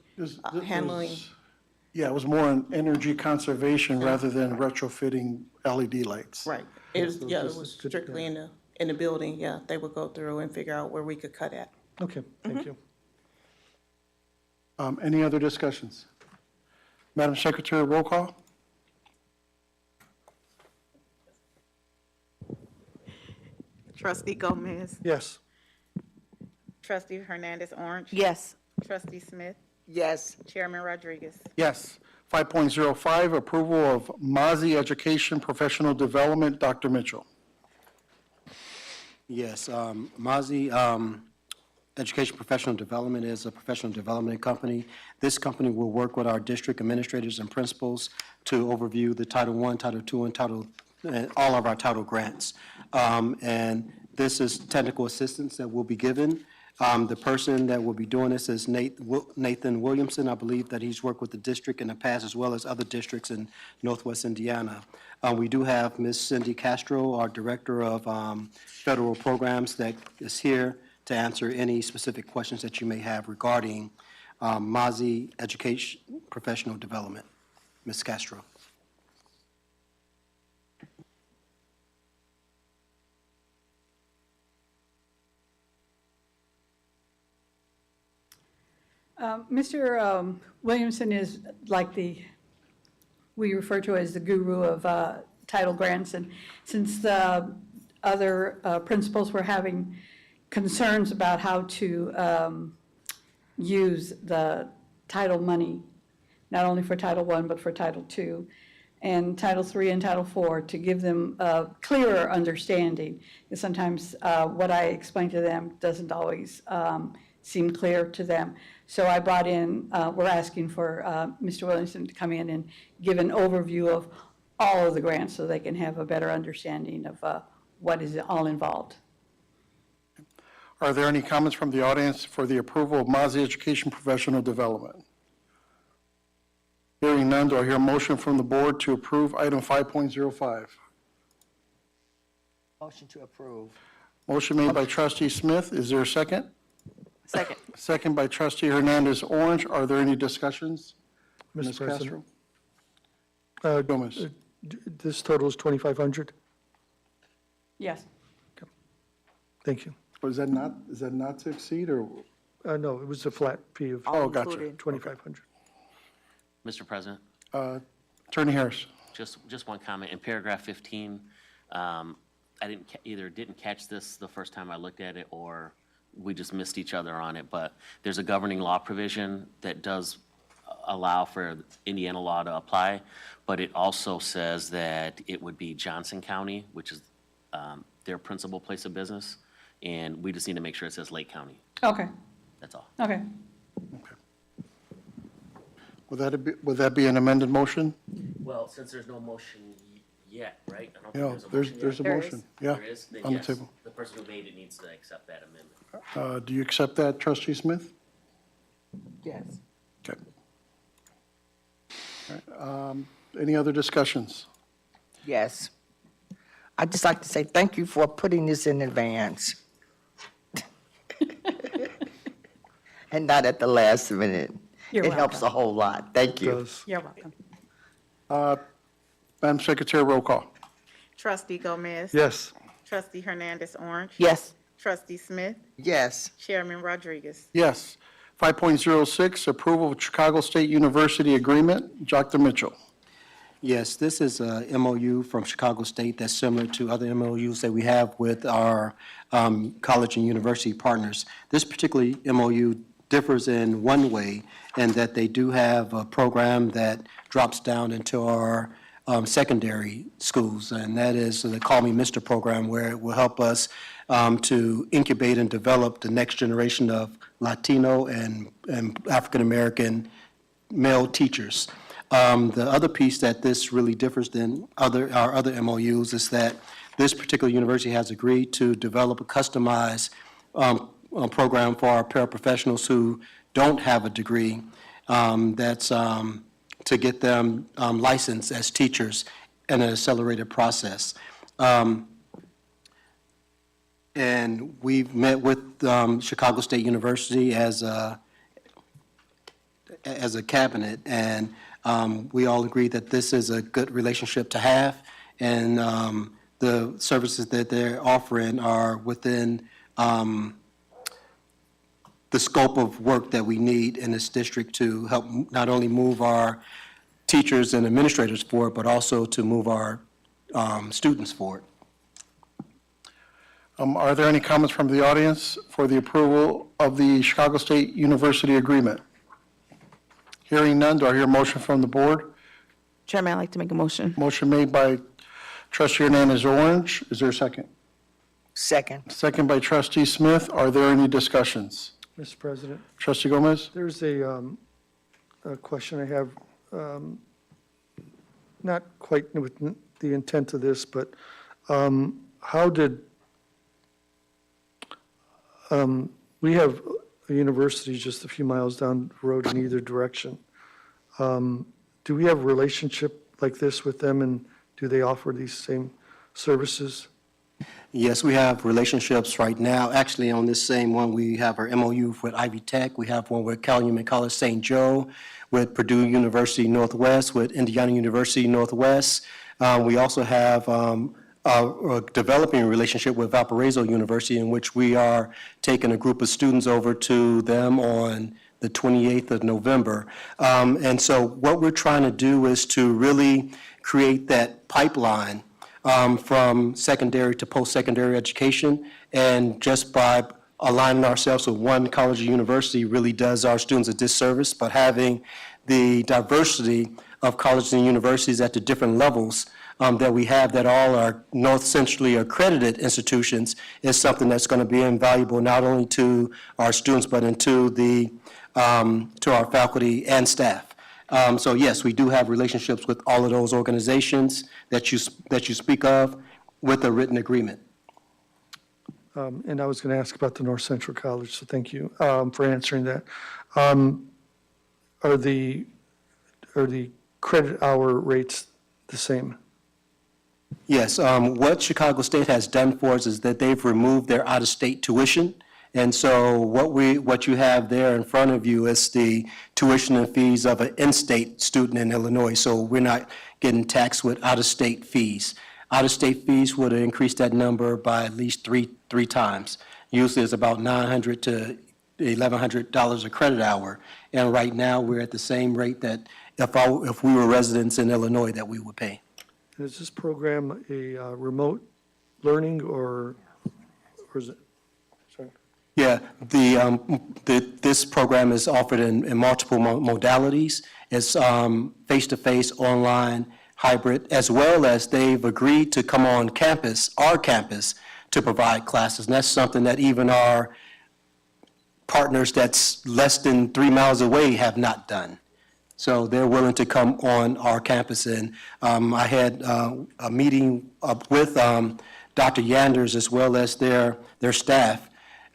handling. Yeah, it was more on energy conservation rather than retrofitting LED lights. Right. It was, yeah, it was strictly in the building, yeah. They would go through and figure out where we could cut at. Okay, thank you. Any other discussions? Madam Secretary, roll call? Trustee Gomez, Yes. Trustee Hernandez Orange. Yes. Trustee Smith, Yes. Chairman Rodriguez. Yes. 5.05, approval of Mazi Education Professional Development. Dr. Mitchell. Yes, Mazi Education Professional Development is a professional development company. This company will work with our district administrators and principals to overview the Title I, Title II, and all of our title grants. And this is technical assistance that will be given. The person that will be doing this is Nathan Williamson. I believe that he's worked with the district in the past as well as other districts in Northwest Indiana. We do have Ms. Cindy Castro, our Director of Federal Programs, that is here to answer any specific questions that you may have regarding Mazi Education Professional Development. Ms. Castro. Mr. Williamson is like we refer to as the guru of title grants, and since the other principals were having concerns about how to use the title money, not only for Title I, but for Title II, and Title III and Title IV, to give them a clearer understanding. Because sometimes what I explain to them doesn't always seem clear to them. So I brought in, we're asking for Mr. Williamson to come in and give an overview of all of the grants so they can have a better understanding of what is all involved. Are there any comments from the audience for the approval of Mazi Education Professional Development? Hearing none, do I hear a motion from the board to approve item 5.05? Motion to approve. Motion made by Trustee Smith. Is there a second? Second. Second by Trustee Hernandez Orange. Are there any discussions? Mr. Ms. President. Castro? Gomez. This total is 2,500? Yes. Thank you. Is that not to exceed, or? No, it was a flat fee of Oh, gotcha. included. 2,500. Mr. President, Attorney Harris. just one comment. In paragraph 15, I didn't catch this the first time I looked at it, or we just missed each other on it, but there's a governing law provision that does allow for Indiana law to apply, but it also says that it would be Johnson County, which is their principal place of business, and we just need to make sure it says Lake County. Okay, That's all. okay. Would that be an amended motion? Well, since there's no motion yet, right? I don't Yeah, think there's a motion there's a yet. motion, yeah, There is? Then on the yes, table. the person who made it needs to accept that amendment. Do you accept that, trustee Smith? Yes. Okay. All right, any other discussions? Yes. I'd just like to say thank you for putting this in advance. And not at the last minute. You're It helps a welcome. whole lot. Thank you. Does. You're welcome. Madam Secretary, roll call. Trustee Gomez. Yes. Trustee Hernandez Orange. Yes. Trustee Smith. Yes. Chairman Rodriguez. Yes. 5.06, approval of Chicago State University Agreement. Dr. Mitchell. Yes, this is a MOU from Chicago State that's similar to other MOUs that we have with our college and university partners. This particular MOU differs in one way, in that they do have a program that drops down into our secondary schools, and that is the Call Me Mr. program, where it will help us to incubate and develop the next generation of Latino and African-American male teachers. The other piece that this really differs than our other MOUs is that this particular university has agreed to develop a customized program for our paraprofessionals who don't have a degree, that's to get them licensed as teachers in an accelerated process. And we've met with Chicago State University as a cabinet, and we all agree that this is a good relationship to have, and the services that they're offering are within the scope of work that we need in this district to help not only move our teachers and administrators forward, but also to move our students forward. Are there any comments from the audience for the approval of the Chicago State University Agreement? Hearing none, do I hear a motion from the board? Chairman, I'd like to make a motion. Motion made by trustee Hernandez Orange. Is there a second? Second. Second by trustee Smith. Are there any discussions? Mr. President, Trustee Gomez? there's a question I have, not quite with the intent of this, but how did, we have a university just a few miles down the road in either direction. Do we have a relationship like this with them, and do they offer these same services? Yes, we have relationships right now. Actually, on this same one, we have our MOU with Ivy Tech. We have one with Calumet College St. Joe, with Purdue University Northwest, with Indiana University Northwest. We also have a developing relationship with Valparaiso University, in which we are taking a group of students over to them on the 28th of November. And so what we're trying to do is to really create that pipeline from secondary to post-secondary education, and just by aligning ourselves with one college or university really does our students a disservice, but having the diversity of colleges and universities at the different levels that we have, that all are North Centrally accredited institutions, is something that's going to be invaluable not only to our students, but into to our faculty and staff. So yes, we do have relationships with all of those organizations that you speak of, with a written agreement. And I was going to ask about the North Central College, so thank you for answering that. Are the credit hour rates the same? Yes, what Chicago State has done for us is that they've removed their out-of-state tuition. And so what you have there in front of you is the tuition and fees of an in-state student in Illinois. So we're not getting taxed with out-of-state fees. Out-of-state fees would have increased that number by at least three times. Usually it's about $900 to $1,100 a credit hour. And right now, we're at the same rate that if we were residents in Illinois that we would pay. Is this program a remote learning, or is it? Sorry. Yeah, this program is offered in multiple modalities. It's face-to-face, online, hybrid, as well as they've agreed to come on campus, our campus, to provide classes. And that's something that even our partners that's less than 3 miles away have not done. So they're willing to come on our campus. And I had a meeting with Dr. Yanders as well as their staff,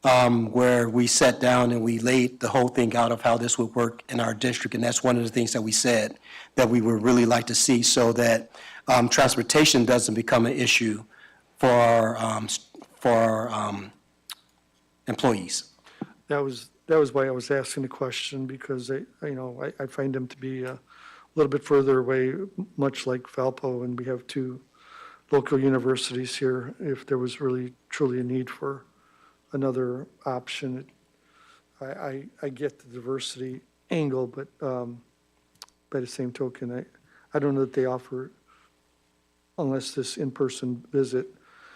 where we sat down and we laid the whole thing out of how this would work in our district. And that's one of the things that we said that we would really like to see, so that transportation doesn't become an issue for our employees. That was why I was asking the question, because I find them to be a little bit further away, much like Valpo, and we have two local universities here. If there was really truly a need for another option, I get the diversity angle, but by the same token, I don't know that they offer, unless this in-person visit.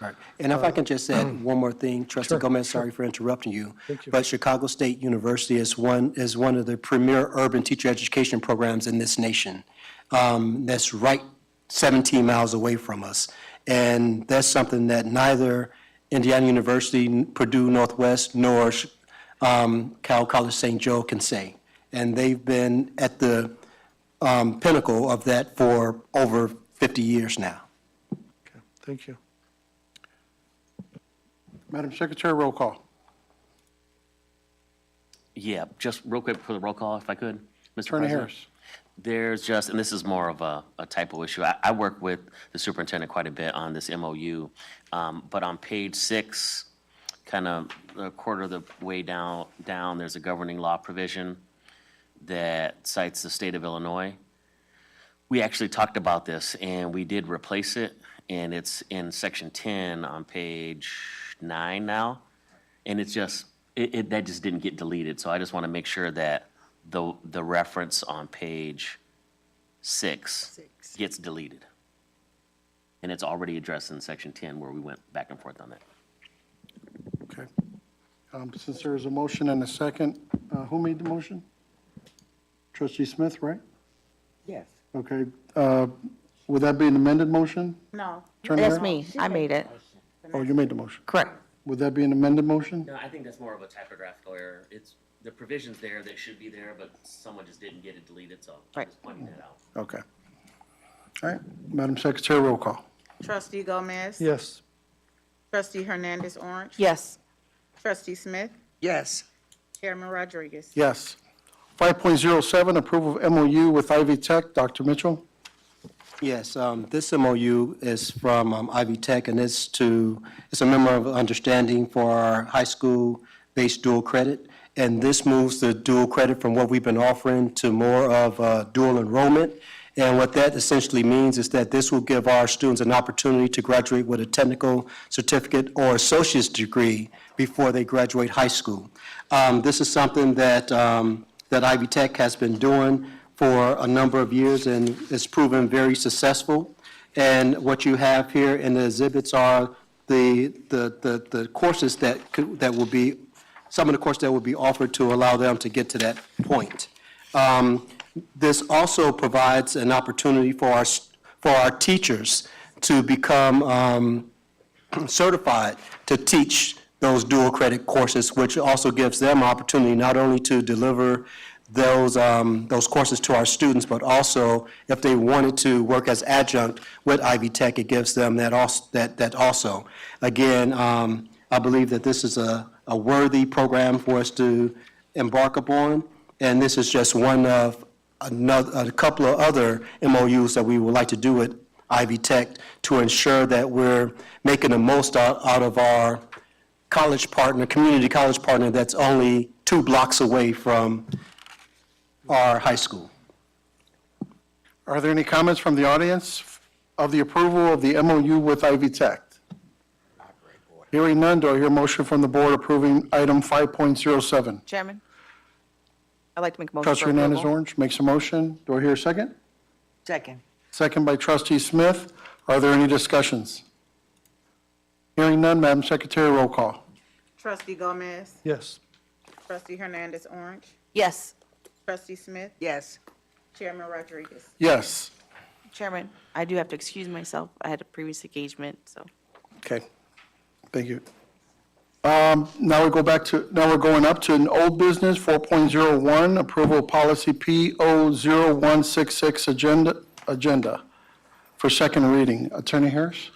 Right. And if I can just add one more thing, Trustee Sure, Gomez, sure. sorry for interrupting you. Thank you. But Chicago State University is one of the premier urban teacher education programs in this nation. That's right 17 miles away from us. And that's something that neither Indiana University, Purdue Northwest, nor Cal College St. Joe can say. And they've been at the pinnacle of that for over 50 years now. Okay, thank you. Madam Secretary, roll call. Yeah, just real quick for the roll call, if I could, Mr. Attorney President. Harris. There's just, and this is more of a typo issue. I work with the superintendent quite a bit on this MOU, but on page 6, kind of a quarter of the way down, there's a governing law provision that cites the state of Illinois. We actually talked about this, and we did replace it, and it's in section 10 on page 9 now, and it's just, that just didn't get deleted, so I just want to make sure that the reference on page 6 gets deleted. And it's already addressed in section 10 where we went back and forth on that. Okay. Since there is a motion and a second, who made the motion? Trustee Smith, right? Yes. Okay. Would that be an amended motion? No. Attorney That's Harris? me. I made it. Oh, you made the motion. Correct. Would that be an amended motion? No, I think that's more of a typographical error. It's, the provision's there that should be there, but someone just didn't get it deleted, so I'm Right. just pointing that out. Okay. All right. Madam Secretary, roll call. Trustee Gomez? Yes. Trustee Hernandez Orange? Yes. Trustee Smith? Yes. Chairman Rodriguez? Yes. 5.07, approval of MOU with Ivy Tech. Dr. Mitchell? Yes, this MOU is from Ivy Tech, and it's a memorandum of understanding for our high school-based dual credit. And this moves the dual credit from what we've been offering to more of dual enrollment. And what that essentially means is that this will give our students an opportunity to graduate with a technical certificate or associate's degree before they graduate high school. This is something that Ivy Tech has been doing for a number of years, and it's proven very successful. And what you have here in the exhibits are the courses that will be, some of the courses that will be offered to allow them to get to that point. This also provides an opportunity for our teachers to become certified to teach those dual credit courses, which also gives them opportunity not only to deliver those courses to our students, but also if they wanted to work as adjunct with Ivy Tech, it gives them that also. Again, I believe that this is a worthy program for us to embark upon, and this is just one of a couple of other MOUs that we would like to do with Ivy Tech to ensure that we're making the most out of our college partner, community college partner that's only 2 blocks away from our high school. Are there any comments from the audience of the approval of the MOU with Ivy Tech? Hearing none, do I hear a motion from the board approving item 5.07? Chairman, I'd like to make a motion Trustee for Hernandez approval. Orange makes a motion. Do I hear a second? Second. Second by Trustee Smith. Are there any discussions? Hearing none, Madam Secretary, roll call. Trustee Gomez? Yes. Trustee Hernandez Orange? Yes. Trustee Smith? Yes. Chairman Rodriguez? Yes. Chairman, I do have to excuse myself. I had a previous engagement, so. Okay. Thank you. Now we're going up to an old business, 4.01, approval of policy P0166 agenda for second reading. Attorney Harris?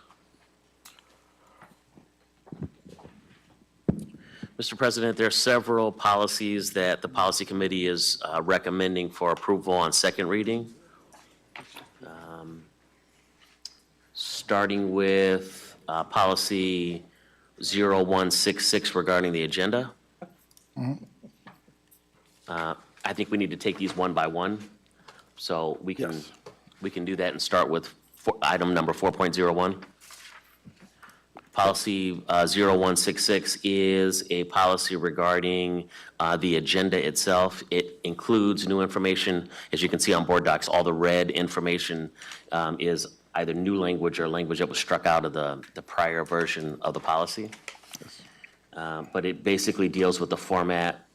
Mr. President, there are several policies that the Policy Committee is recommending for approval on second reading. Starting with policy 0166 regarding the agenda. I think we need to take these one by one, so we can do that and start with item number 4.01. Policy 0166 is a policy regarding the agenda itself. It includes new information. As you can see on board docs, all the red information is either new language or language that was struck out of the prior version of the policy. But it basically deals with the format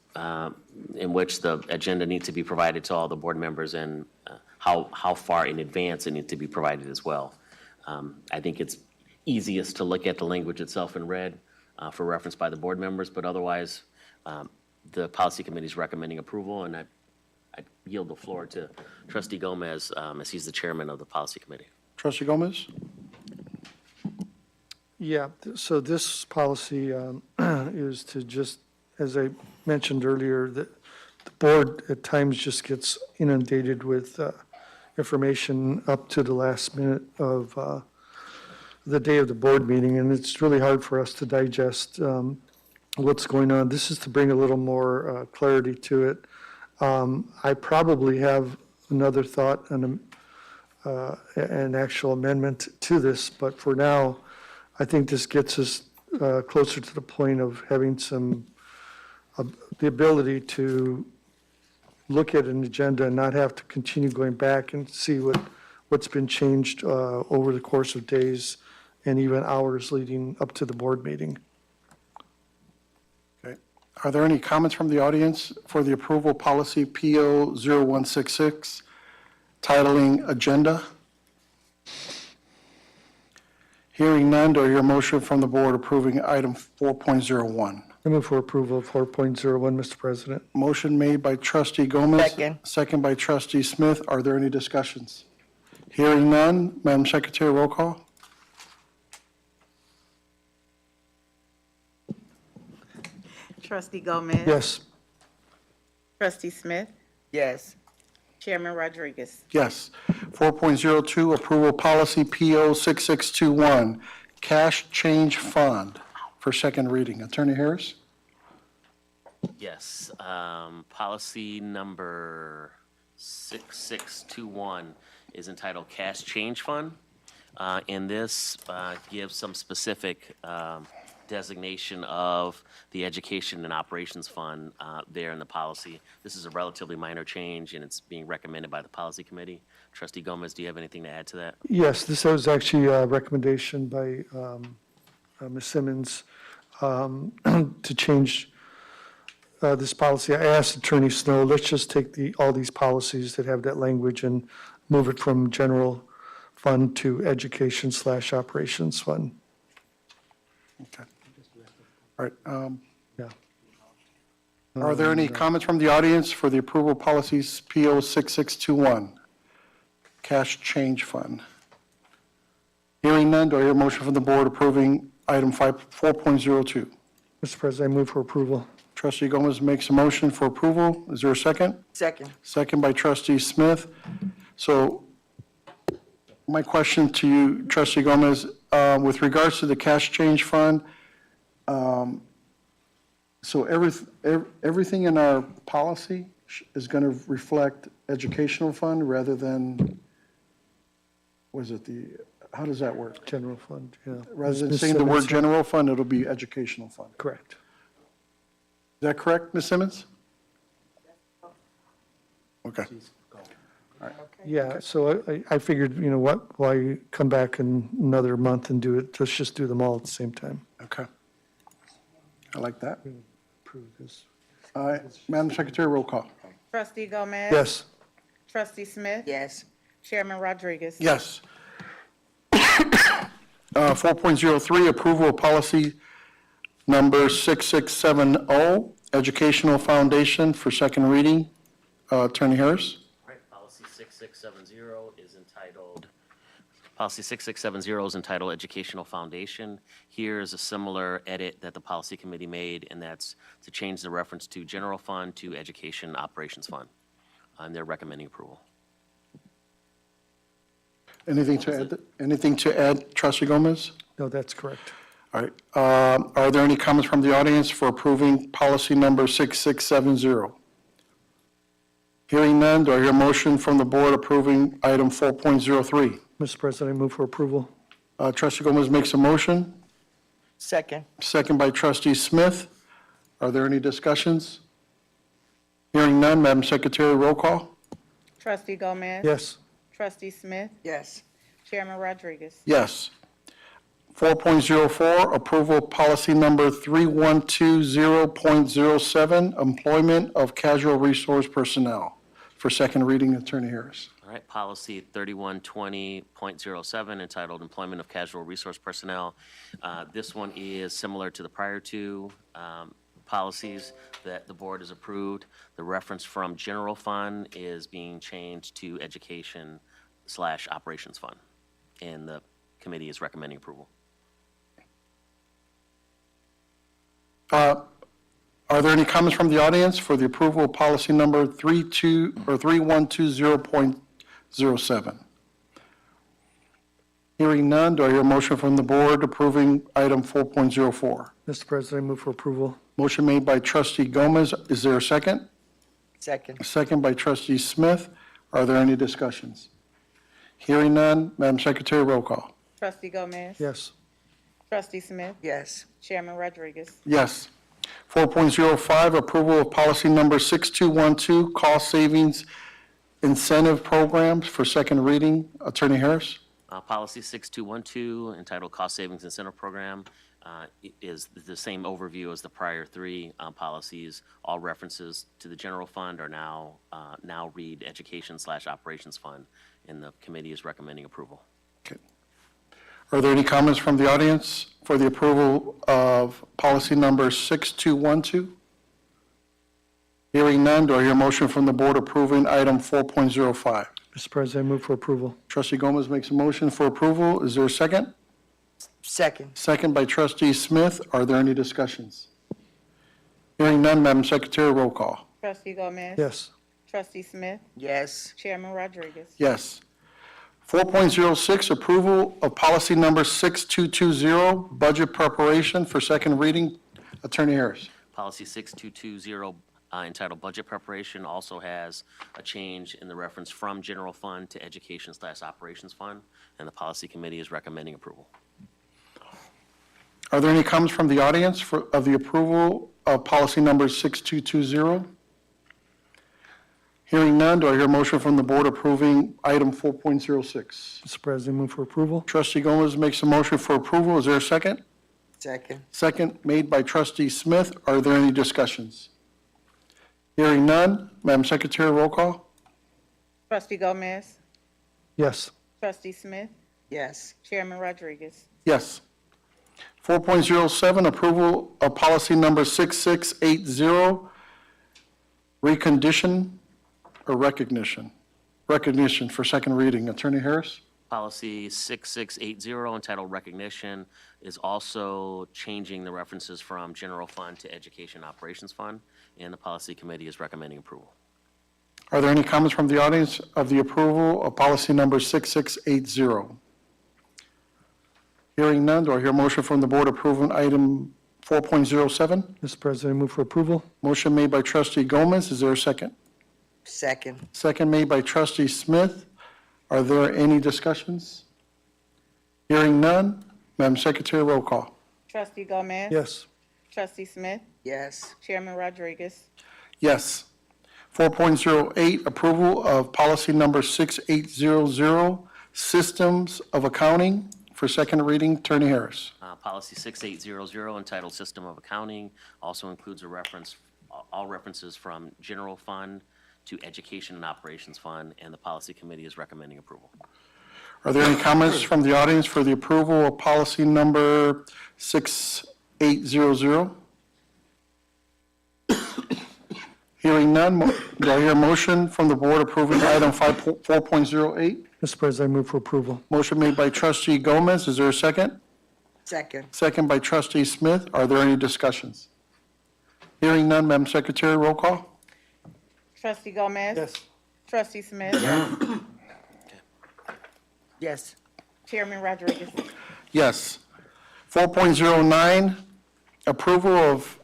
in which the agenda needs to be provided to all the board members and how far in advance it needs to be provided as well. I think it's easiest to look at the language itself in red for reference by the board members, but otherwise, the Policy Committee is recommending approval, and I yield the floor to Trustee Gomez, as he's the chairman of the Policy Committee. Trustee Gomez? Yeah, so this policy is to just, as I mentioned earlier, that the board at times just gets inundated with information up to the last minute of the day of the board meeting, and it's really hard for us to digest what's going on. This is to bring a little more clarity to it. I probably have another thought and an actual amendment to this, but for now, I think this gets us closer to the point of having the ability to look at an agenda and not have to continue going back and see what's been changed over the course of days and even hours leading up to the board meeting. Okay. Are there any comments from the audience for the approval policy PO 0166, titling Agenda? Hearing none, do I hear a motion from the board approving item 4.01? I move for approval of 4.01, Mr. President. Motion made by Trustee Gomez. Second. Second by Trustee Smith. Are there any discussions? Hearing none, Madam Secretary, roll call. Trustee Gomez? Yes. Trustee Smith? Yes. Chairman Rodriguez? Yes. 4.02, approval policy PO 6621, cash change fund for second reading. Attorney Harris? Yes, policy number 6621 is entitled Cash Change Fund. And this gives some specific designation of the Education and Operations Fund there in the policy. This is a relatively minor change, and it's being recommended by the Policy Committee. Trustee Gomez, do you have anything to add to that? Yes, this was actually a recommendation by Ms. Simmons to change this policy. I asked Attorney Snow, let's just take all these policies that have that language and move it from general fund to education/operations fund. Okay. All right. Yeah. Are there any comments from the audience for the approval policies PO 6621, cash change fund? Hearing none, do I hear a motion from the board approving item 4.02? Mr. President, I move for approval. Trustee Gomez makes a motion for approval. Is there a second? Second. Second by Trustee Smith. So my question to you, Trustee Gomez, with regards to the cash change fund, so everything in our policy is going to reflect educational fund rather than, how does that work? General fund, yeah. Rather than Ms. saying the word Simmons? general fund, it'll be educational fund. Is Correct. that correct, Ms. Simmons? Okay. Yeah, so I figured, you know what, why come back in another month and do it, let's just do them all at the same time. Okay. I like that. Approve this. Madam Secretary, roll call. Trustee Gomez? Yes. Trustee Smith? Yes. Chairman Rodriguez? Yes. 4.03, approval of policy number 6670, Educational Foundation for second reading. Attorney Harris? All right, policy 6670 is entitled, policy 6670 is entitled Educational Foundation. Here is a similar edit that the policy committee made, and that's to change the reference to general fund to education operations fund. And they're recommending approval. Anything to add, Trustee Gomez? No, that's correct. All right. Are there any comments from the audience for approving policy number 6670? Hearing none, do I hear a motion from the board approving item 4.03? Mr. President, I move for approval. Trustee Gomez makes a motion, Second. second by Trustee Smith. Are there any discussions? Hearing none, Madam Secretary, roll call. Trustee Gomez? Yes. Trustee Smith? Yes. Chairman Rodriguez? Yes. 4.04, approval of policy number 3120.07, employment of casual resource personnel. For second reading, Attorney Harris. All right, policy 3120.07 entitled Employment of Casual Resource Personnel. This one is similar to the prior two policies that the board has approved. The reference from general fund is being changed to education/operations fund, and the committee is recommending approval. Are there any comments from the audience for the approval of policy number 3120.07? Hearing none, do I hear a motion from the board approving item 4.04? Mr. President, I move for approval. Motion made by Trustee Gomez. Is there a second? Second. A second by Trustee Smith. Are there any discussions? Hearing none, Madam Secretary, roll call. Trustee Gomez? Yes. Trustee Smith? Yes. Chairman Rodriguez? Yes. 4.05, approval of policy number 6212, cost savings incentive programs for second reading. Attorney Harris? Policy 6212 entitled Cost Savings Incentive Program is the same overview as the prior three policies. All references to the general fund are now read education/operations fund, and the committee is recommending approval. Okay. Are there any comments from the audience for the approval of policy number 6212? Hearing none, do I hear a motion from the board approving item 4.05? Mr. President, I move for approval. Trustee Gomez makes a motion for approval. Is there a second? Second. Second by Trustee Smith. Are there any discussions? Hearing none, Madam Secretary, roll call. Trustee Gomez? Yes. Trustee Smith? Yes. Chairman Rodriguez? Yes. 4.06, approval of policy number 6220, budget preparation for second reading. Attorney Harris. Policy 6220 entitled Budget Preparation also has a change in the reference from general fund to education/operations fund, and the policy committee is recommending approval. Are there any comments from the audience of the approval of policy number 6220? Hearing none, do I hear a motion from the board approving item 4.06? Mr. President, I move for approval. Trustee Gomez makes a motion for approval. Is there a second? Second. Second made by Trustee Smith. Are there any discussions? Hearing none, Madam Secretary, roll call. Trustee Gomez? Yes. Trustee Smith? Yes. Chairman Rodriguez? Yes. 4.07, approval of policy number 6680, recognition for second reading. Attorney Harris? Policy 6680 entitled Recognition is also changing the references from general fund to education operations fund, and the policy committee is recommending approval. Are there any comments from the audience of the approval of policy number 6680? Hearing none, do I hear a motion from the board approving item 4.07? Mr. President, I move for approval. Motion made by Trustee Gomez. Is there a second? Second. Second made by Trustee Smith. Are there any discussions? Hearing none, Madam Secretary, roll call. Trustee Gomez? Yes. Trustee Smith? Yes. Chairman Rodriguez? Yes. 4.08, approval of policy number 6800, systems of accounting for second reading. Attorney Harris. Policy 6800 entitled System of Accounting also includes a reference, all references from general fund to education and operations fund, and the policy committee is recommending approval. Are there any comments from the audience for the approval of policy number 6800? 800. Hearing none, do I hear a motion from the board approving item 4.08? Mr. President, I move for approval. Motion made by trustee Gomez. Is there a second? Second. Second by trustee Smith. Are there any discussions? Hearing none, Madam Secretary, roll call. Trustee Gomez? Yes. Trustee Smith? Yes. Chairman Rodriguez? Yes. 4.09, approval of,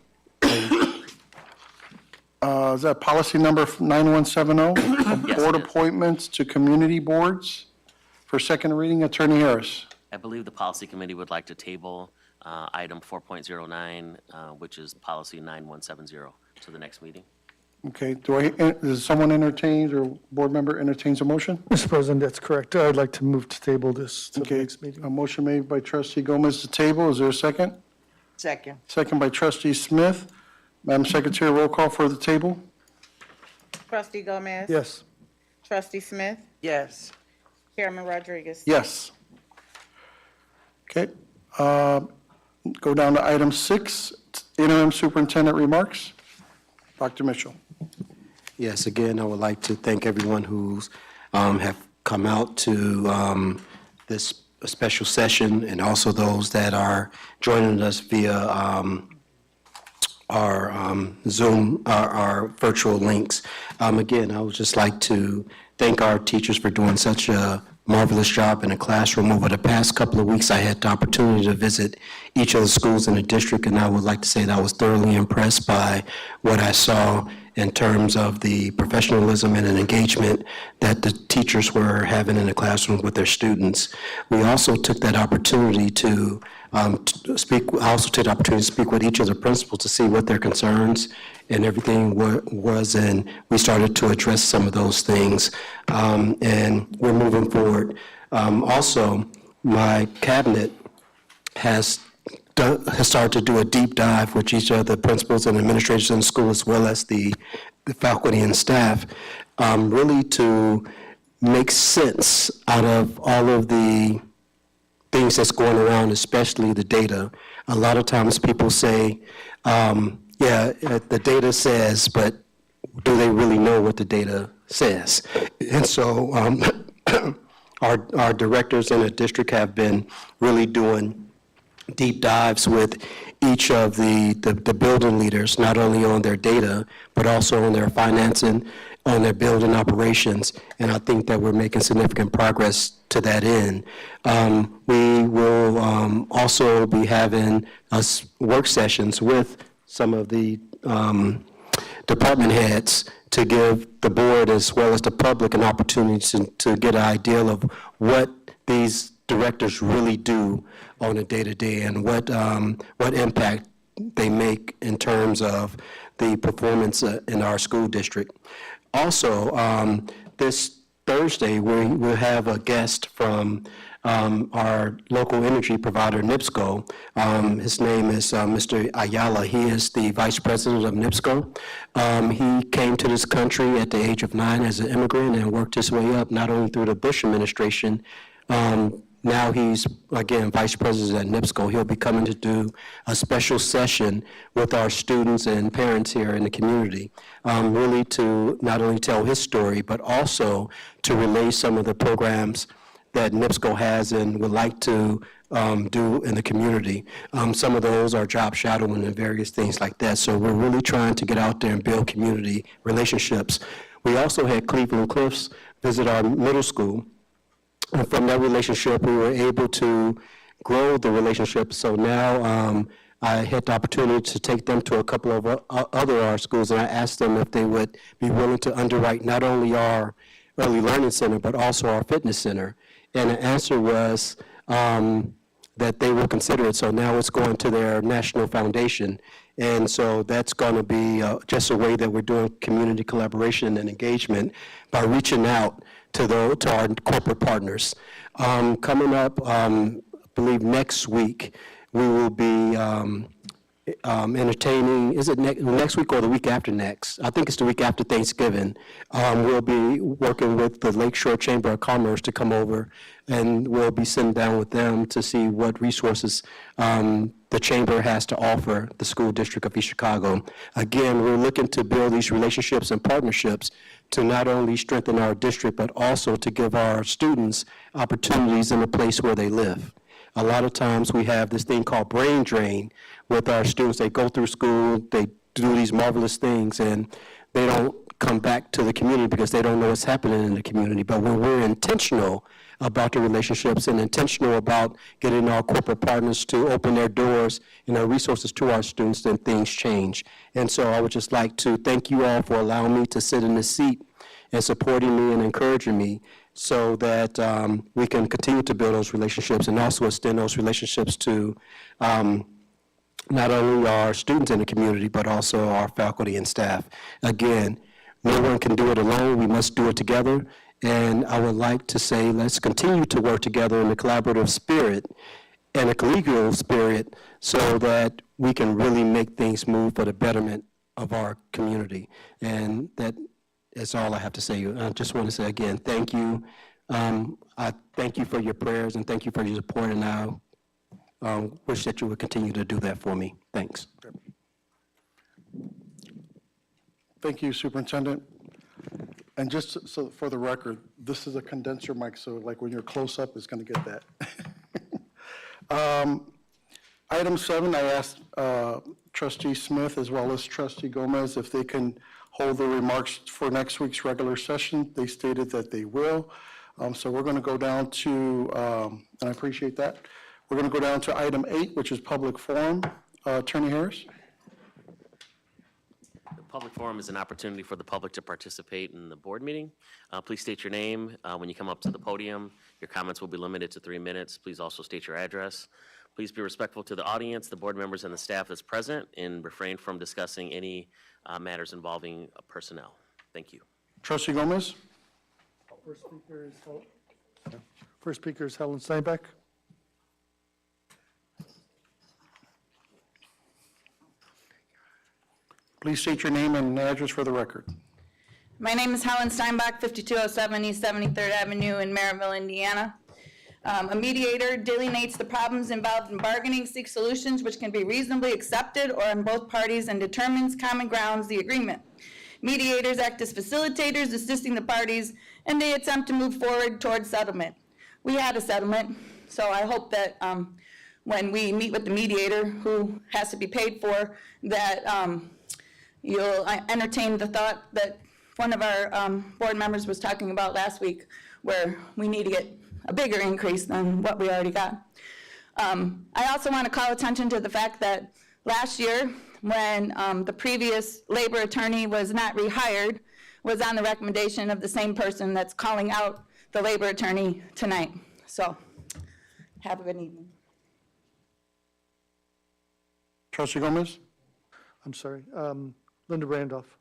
is that policy number 9170? Of Yes, Board it is. appointments to community boards for second reading. Attorney Harris. I believe the policy committee would like to table item 4.09, which is policy 9170, to the next meeting. Okay, does someone entertain, or board member entertains a motion? Mr. President, that's correct. I'd like to move to table this to the Okay, next meeting. a motion made by trustee Gomez to table. Is there a second? Second. Second by trustee Smith. Madam Secretary, roll call for the table. Trustee Gomez? Yes. Trustee Smith? Yes. Chairman Rodriguez? Yes. Okay, go down to item 6, interim superintendent remarks. Dr. Mitchell. Yes, again, I would like to thank everyone who's have come out to this special session, and also those that are joining us via our Zoom, our virtual links. Again, I would just like to thank our teachers for doing such a marvelous job in the classroom. Over the past couple of weeks, I had the opportunity to visit each of the schools in the district, and I would like to say that I was thoroughly impressed by what I saw in terms of the professionalism and an engagement that the teachers were having in the classroom with their students. We also took that opportunity to speak. I also took the opportunity to speak with each of the principals to see what their concerns and everything was, and we started to address some of those things, and we're moving forward. Also, my cabinet has started to do a deep dive with each of the principals and administrators in the school, as well as the faculty and staff, really to make sense out of all of the things that's going around, especially the data. A lot of times people say, yeah, the data says, but do they really know what the data says? And so our directors in the district have been really doing deep dives with each of the building leaders, not only on their data, but also on their financing, on their building operations, and I think that we're making significant progress to that end. We will also be having work sessions with some of the department heads to give the board as well as the public an opportunity to get an idea of what these directors really do on a day-to-day and what impact they make in terms of the performance in our school district. Also, this Thursday, we will have a guest from our local energy provider, NIPSCO. His name is Mr. Ayala. He is the vice president of NIPSCO. He came to this country at the age of 9 as an immigrant and worked his way up not only through the Bush administration. Now he's, again, vice president at NIPSCO. He'll be coming to do a special session with our students and parents here in the community, really to not only tell his story, but also to relay some of the programs that NIPSCO has and would like to do in the community. Some of those are job shadowing and various things like that. So we're really trying to get out there and build community relationships. We also had Cleveland Cliffs visit our middle school. And from that relationship, we were able to grow the relationship. So now I had the opportunity to take them to a couple of other our schools, and I asked them if they would be willing to underwrite not only our early learning center, but also our fitness center. And the answer was that they will consider it. So now it's going to their national foundation. And so that's going to be just a way that we're doing community collaboration and engagement by reaching out to our corporate partners. Coming up, I believe next week, we will be entertaining, is it next week or the week after next? I think it's the week after Thanksgiving. We'll be working with the Lakeshore Chamber of Commerce to come over, and we'll be sitting down with them to see what resources the chamber has to offer the school district of East Chicago. Again, we're looking to build these relationships and partnerships to not only strengthen our district, but also to give our students opportunities in the place where they live. A lot of times we have this thing called brain drain with our students. They go through school, they do these marvelous things, and they don't come back to the community because they don't know what's happening in the community. But when we're intentional about the relationships and intentional about getting our corporate partners to open their doors and their resources to our students, then things change. And so I would just like to thank you all for allowing me to sit in this seat and supporting me and encouraging me so that we can continue to build those relationships and also extend those relationships to not only our students in the community, but also our faculty and staff. Again, no one can do it alone. We must do it together. And I would like to say, let's continue to work together in a collaborative spirit and a collegial spirit so that we can really make things move for the betterment of our community. And that is all I have to say. I just want to say again, thank you. I thank you for your prayers and thank you for your support, and I wish that you would continue to do that for me. Thanks. Thank you, Superintendent. And just so for the record, this is a condenser mic, so like when you're close up, it's going to get that. Item 7, I asked Trustee Smith as well as Trustee Gomez if they can hold their remarks for next week's regular session. They stated that they will. So we're going to go down to, and I appreciate that, we're going to go down to item 8, which is public forum. Attorney Harris? The public forum is an opportunity for the public to participate in the board meeting. Please state your name when you come up to the podium. Your comments will be limited to 3 minutes. Please also state your address. Please be respectful to the audience, the board members, and the staff that's present, and refrain from discussing any matters involving personnel. Thank you. Trustee Gomez? First speaker is Helen Steinbach. Please state your name and address for the record. My name is Helen Steinbach, 5207 East 73rd Avenue in Maryville, Indiana. A mediator delineates the problems involved in bargaining, seeks solutions which can be reasonably accepted or on both parties, and determines common grounds, the agreement. Mediators act as facilitators, assisting the parties, and they attempt to move forward towards settlement. We had a settlement, so I hope that when we meet with the mediator, who has to be paid for, that you'll entertain the thought that one of our board members was talking about last week, where we need to get a bigger increase than what we already got. I also want to call attention to the fact that last year, when the previous labor attorney was not rehired, was on the recommendation of the same person that's calling out the labor attorney tonight. So, have a good evening. Trustee Gomez? I'm sorry, Linda Randolph.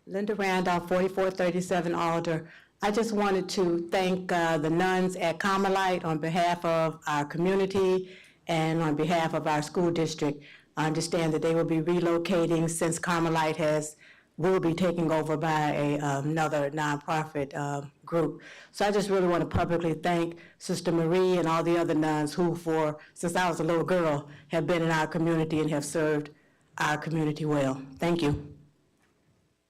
Linda Randolph, 4437 Alder. I just wanted to thank the nuns at Carmelite on behalf of our community and on behalf of our school district. I understand that they will be relocating since Carmelite will be taken over by another nonprofit group. So I just really want to publicly thank Sister Marie and all the other nuns who, since I was a little girl, have been in our community and have served our community well. Thank you.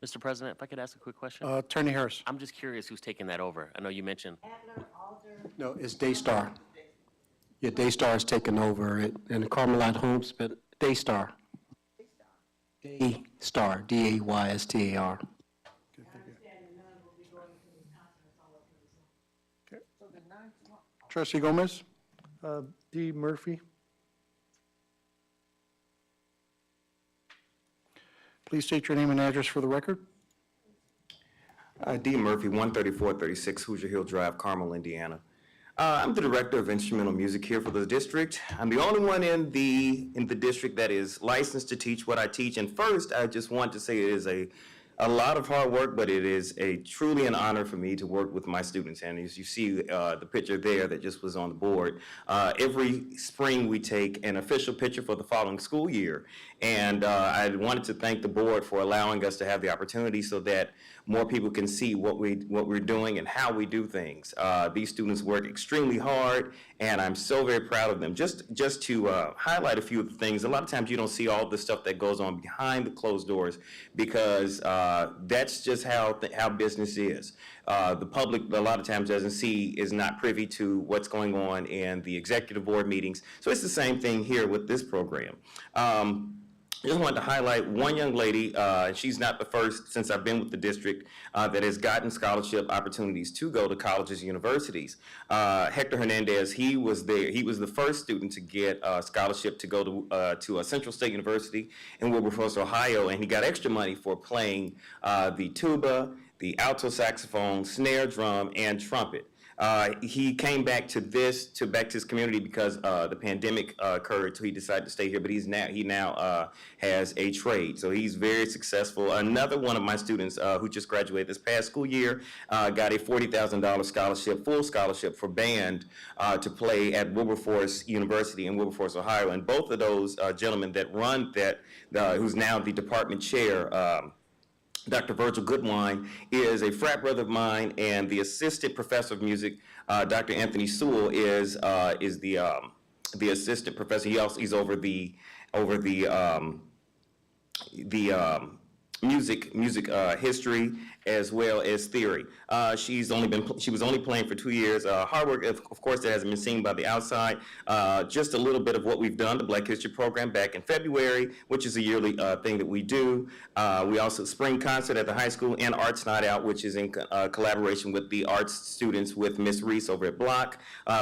Mr. President, if I could ask a quick question? Attorney Harris? I'm just curious who's taking that over. I know you mentioned. No, it's Daystar. Yeah, Daystar is taking over it, and the Carmelite Homes, but Daystar. Daystar, D-A-Y-S-T-A-R. Trustee Gomez? Dee Murphy. Please state your name and address for the record. D. Murphy, 13436 Hoosier Hill Drive, Carmel, Indiana. I'm the director of instrumental music here for the district. I'm the only one in the district that is licensed to teach what I teach. And first, I just want to say it is a a lot of hard work, but it is truly an honor for me to work with my students. And as you see the picture there that just was on the board, every spring we take an official picture for the following school year. And I wanted to thank the board for allowing us to have the opportunity so that more people can see what we're doing and how we do things. These students work extremely hard, and I'm so very proud of them. Just to highlight a few of the things, a lot of times you don't see all the stuff that goes on behind the closed doors because that's just how business is. The public a lot of times is not privy to what's going on in the executive board meetings. So it's the same thing here with this program. I just wanted to highlight one young lady, she's not the first since I've been with the district, that has gotten scholarship opportunities to go to colleges and universities. Hector Hernandez, he was the first student to get a scholarship to go to a Central State University in Wilberforce, Ohio, and he got extra money for playing the tuba, the alto saxophone, snare drum, and trumpet. He came back to his community because the pandemic occurred, so he decided to stay here. But he now has a trade, so he's very successful. Another one of my students who just graduated this past school year got a $40,000 scholarship, full scholarship for band to play at Wilberforce University in Wilberforce, Ohio. And both of those gentlemen that run that, who's now the department chair. Dr. Virgil Goodwine is a frat brother of mine, and the assistant professor of music, Dr. Anthony Sewell, is the assistant professor. He's over the music history as well as theory. She was only playing for 2 years. Hard work, of course, that hasn't been seen by the outside. Just a little bit of what we've done, the Black History Program back in February, which is a yearly thing that we do. We also spring concert at the high school and Arts Night Out, which is in collaboration with the arts students with Miss Reese over at Block,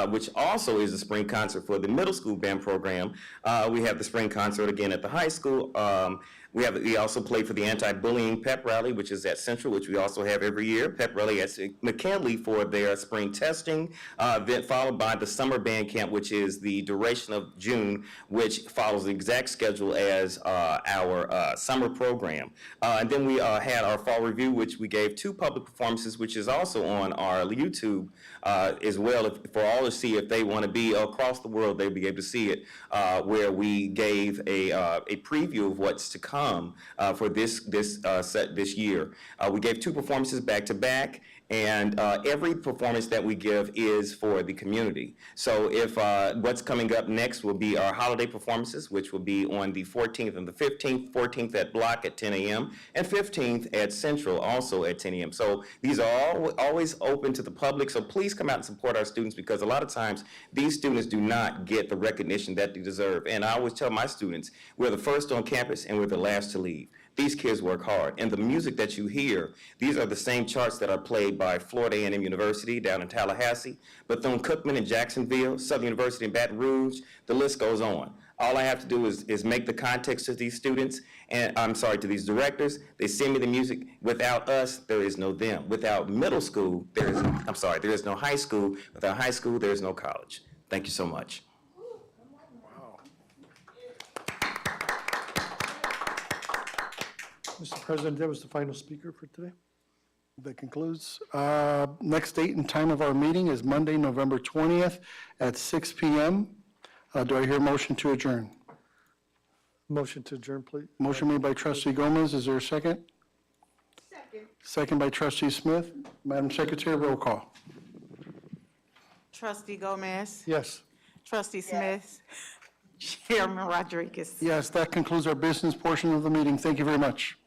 which also is a spring concert for the middle school band program. We have the spring concert again at the high school. We also play for the anti-bullying pep rally, which is at Central, which we also have every year. Pep rally at McKinley for their spring testing, then followed by the summer band camp, which is the duration of June, which follows the exact schedule as our summer program. And then we had our fall review, which we gave 2 public performances, which is also on our YouTube as well, for all to see. If they want to be across the world, they'll be able to see it, where we gave a preview of what's to come for this set this year. We gave 2 performances back to back, and every performance that we give is for the community. So if what's coming up next will be our holiday performances, which will be on the 14th and the 15th, 14th at Block at 10 a.m., and 15th at Central, also at 10 a.m. So these are always open to the public, so please come out and support our students, because a lot of times these students do not get the recognition that they deserve. And I always tell my students, we're the first on campus and we're the last to leave. These kids work hard, and the music that you hear, these are the same charts that are played by Florida A&M University down in Tallahassee, Bethune-Cookman in Jacksonville, Southern University in Baton Rouge, the list goes on. All I have to do is make the context to these students, and to these directors. They send me the music. Without us, there is no them. Without middle school, there is no high school. Without high school, there is no college. Thank you so much. Mr. President, that was the final speaker for today. That concludes. Next date and time of our meeting is Monday, November 20th at 6 p.m. Do I hear a motion to adjourn? Motion to adjourn, please. Motion made by trustee Gomez. Is there a second? Second. Second by trustee Smith. Madam Secretary, roll call. Trustee Gomez. Yes. Trustee Smith. Chairman Rodriguez. Yes, that concludes our business portion of the meeting. Thank you very much.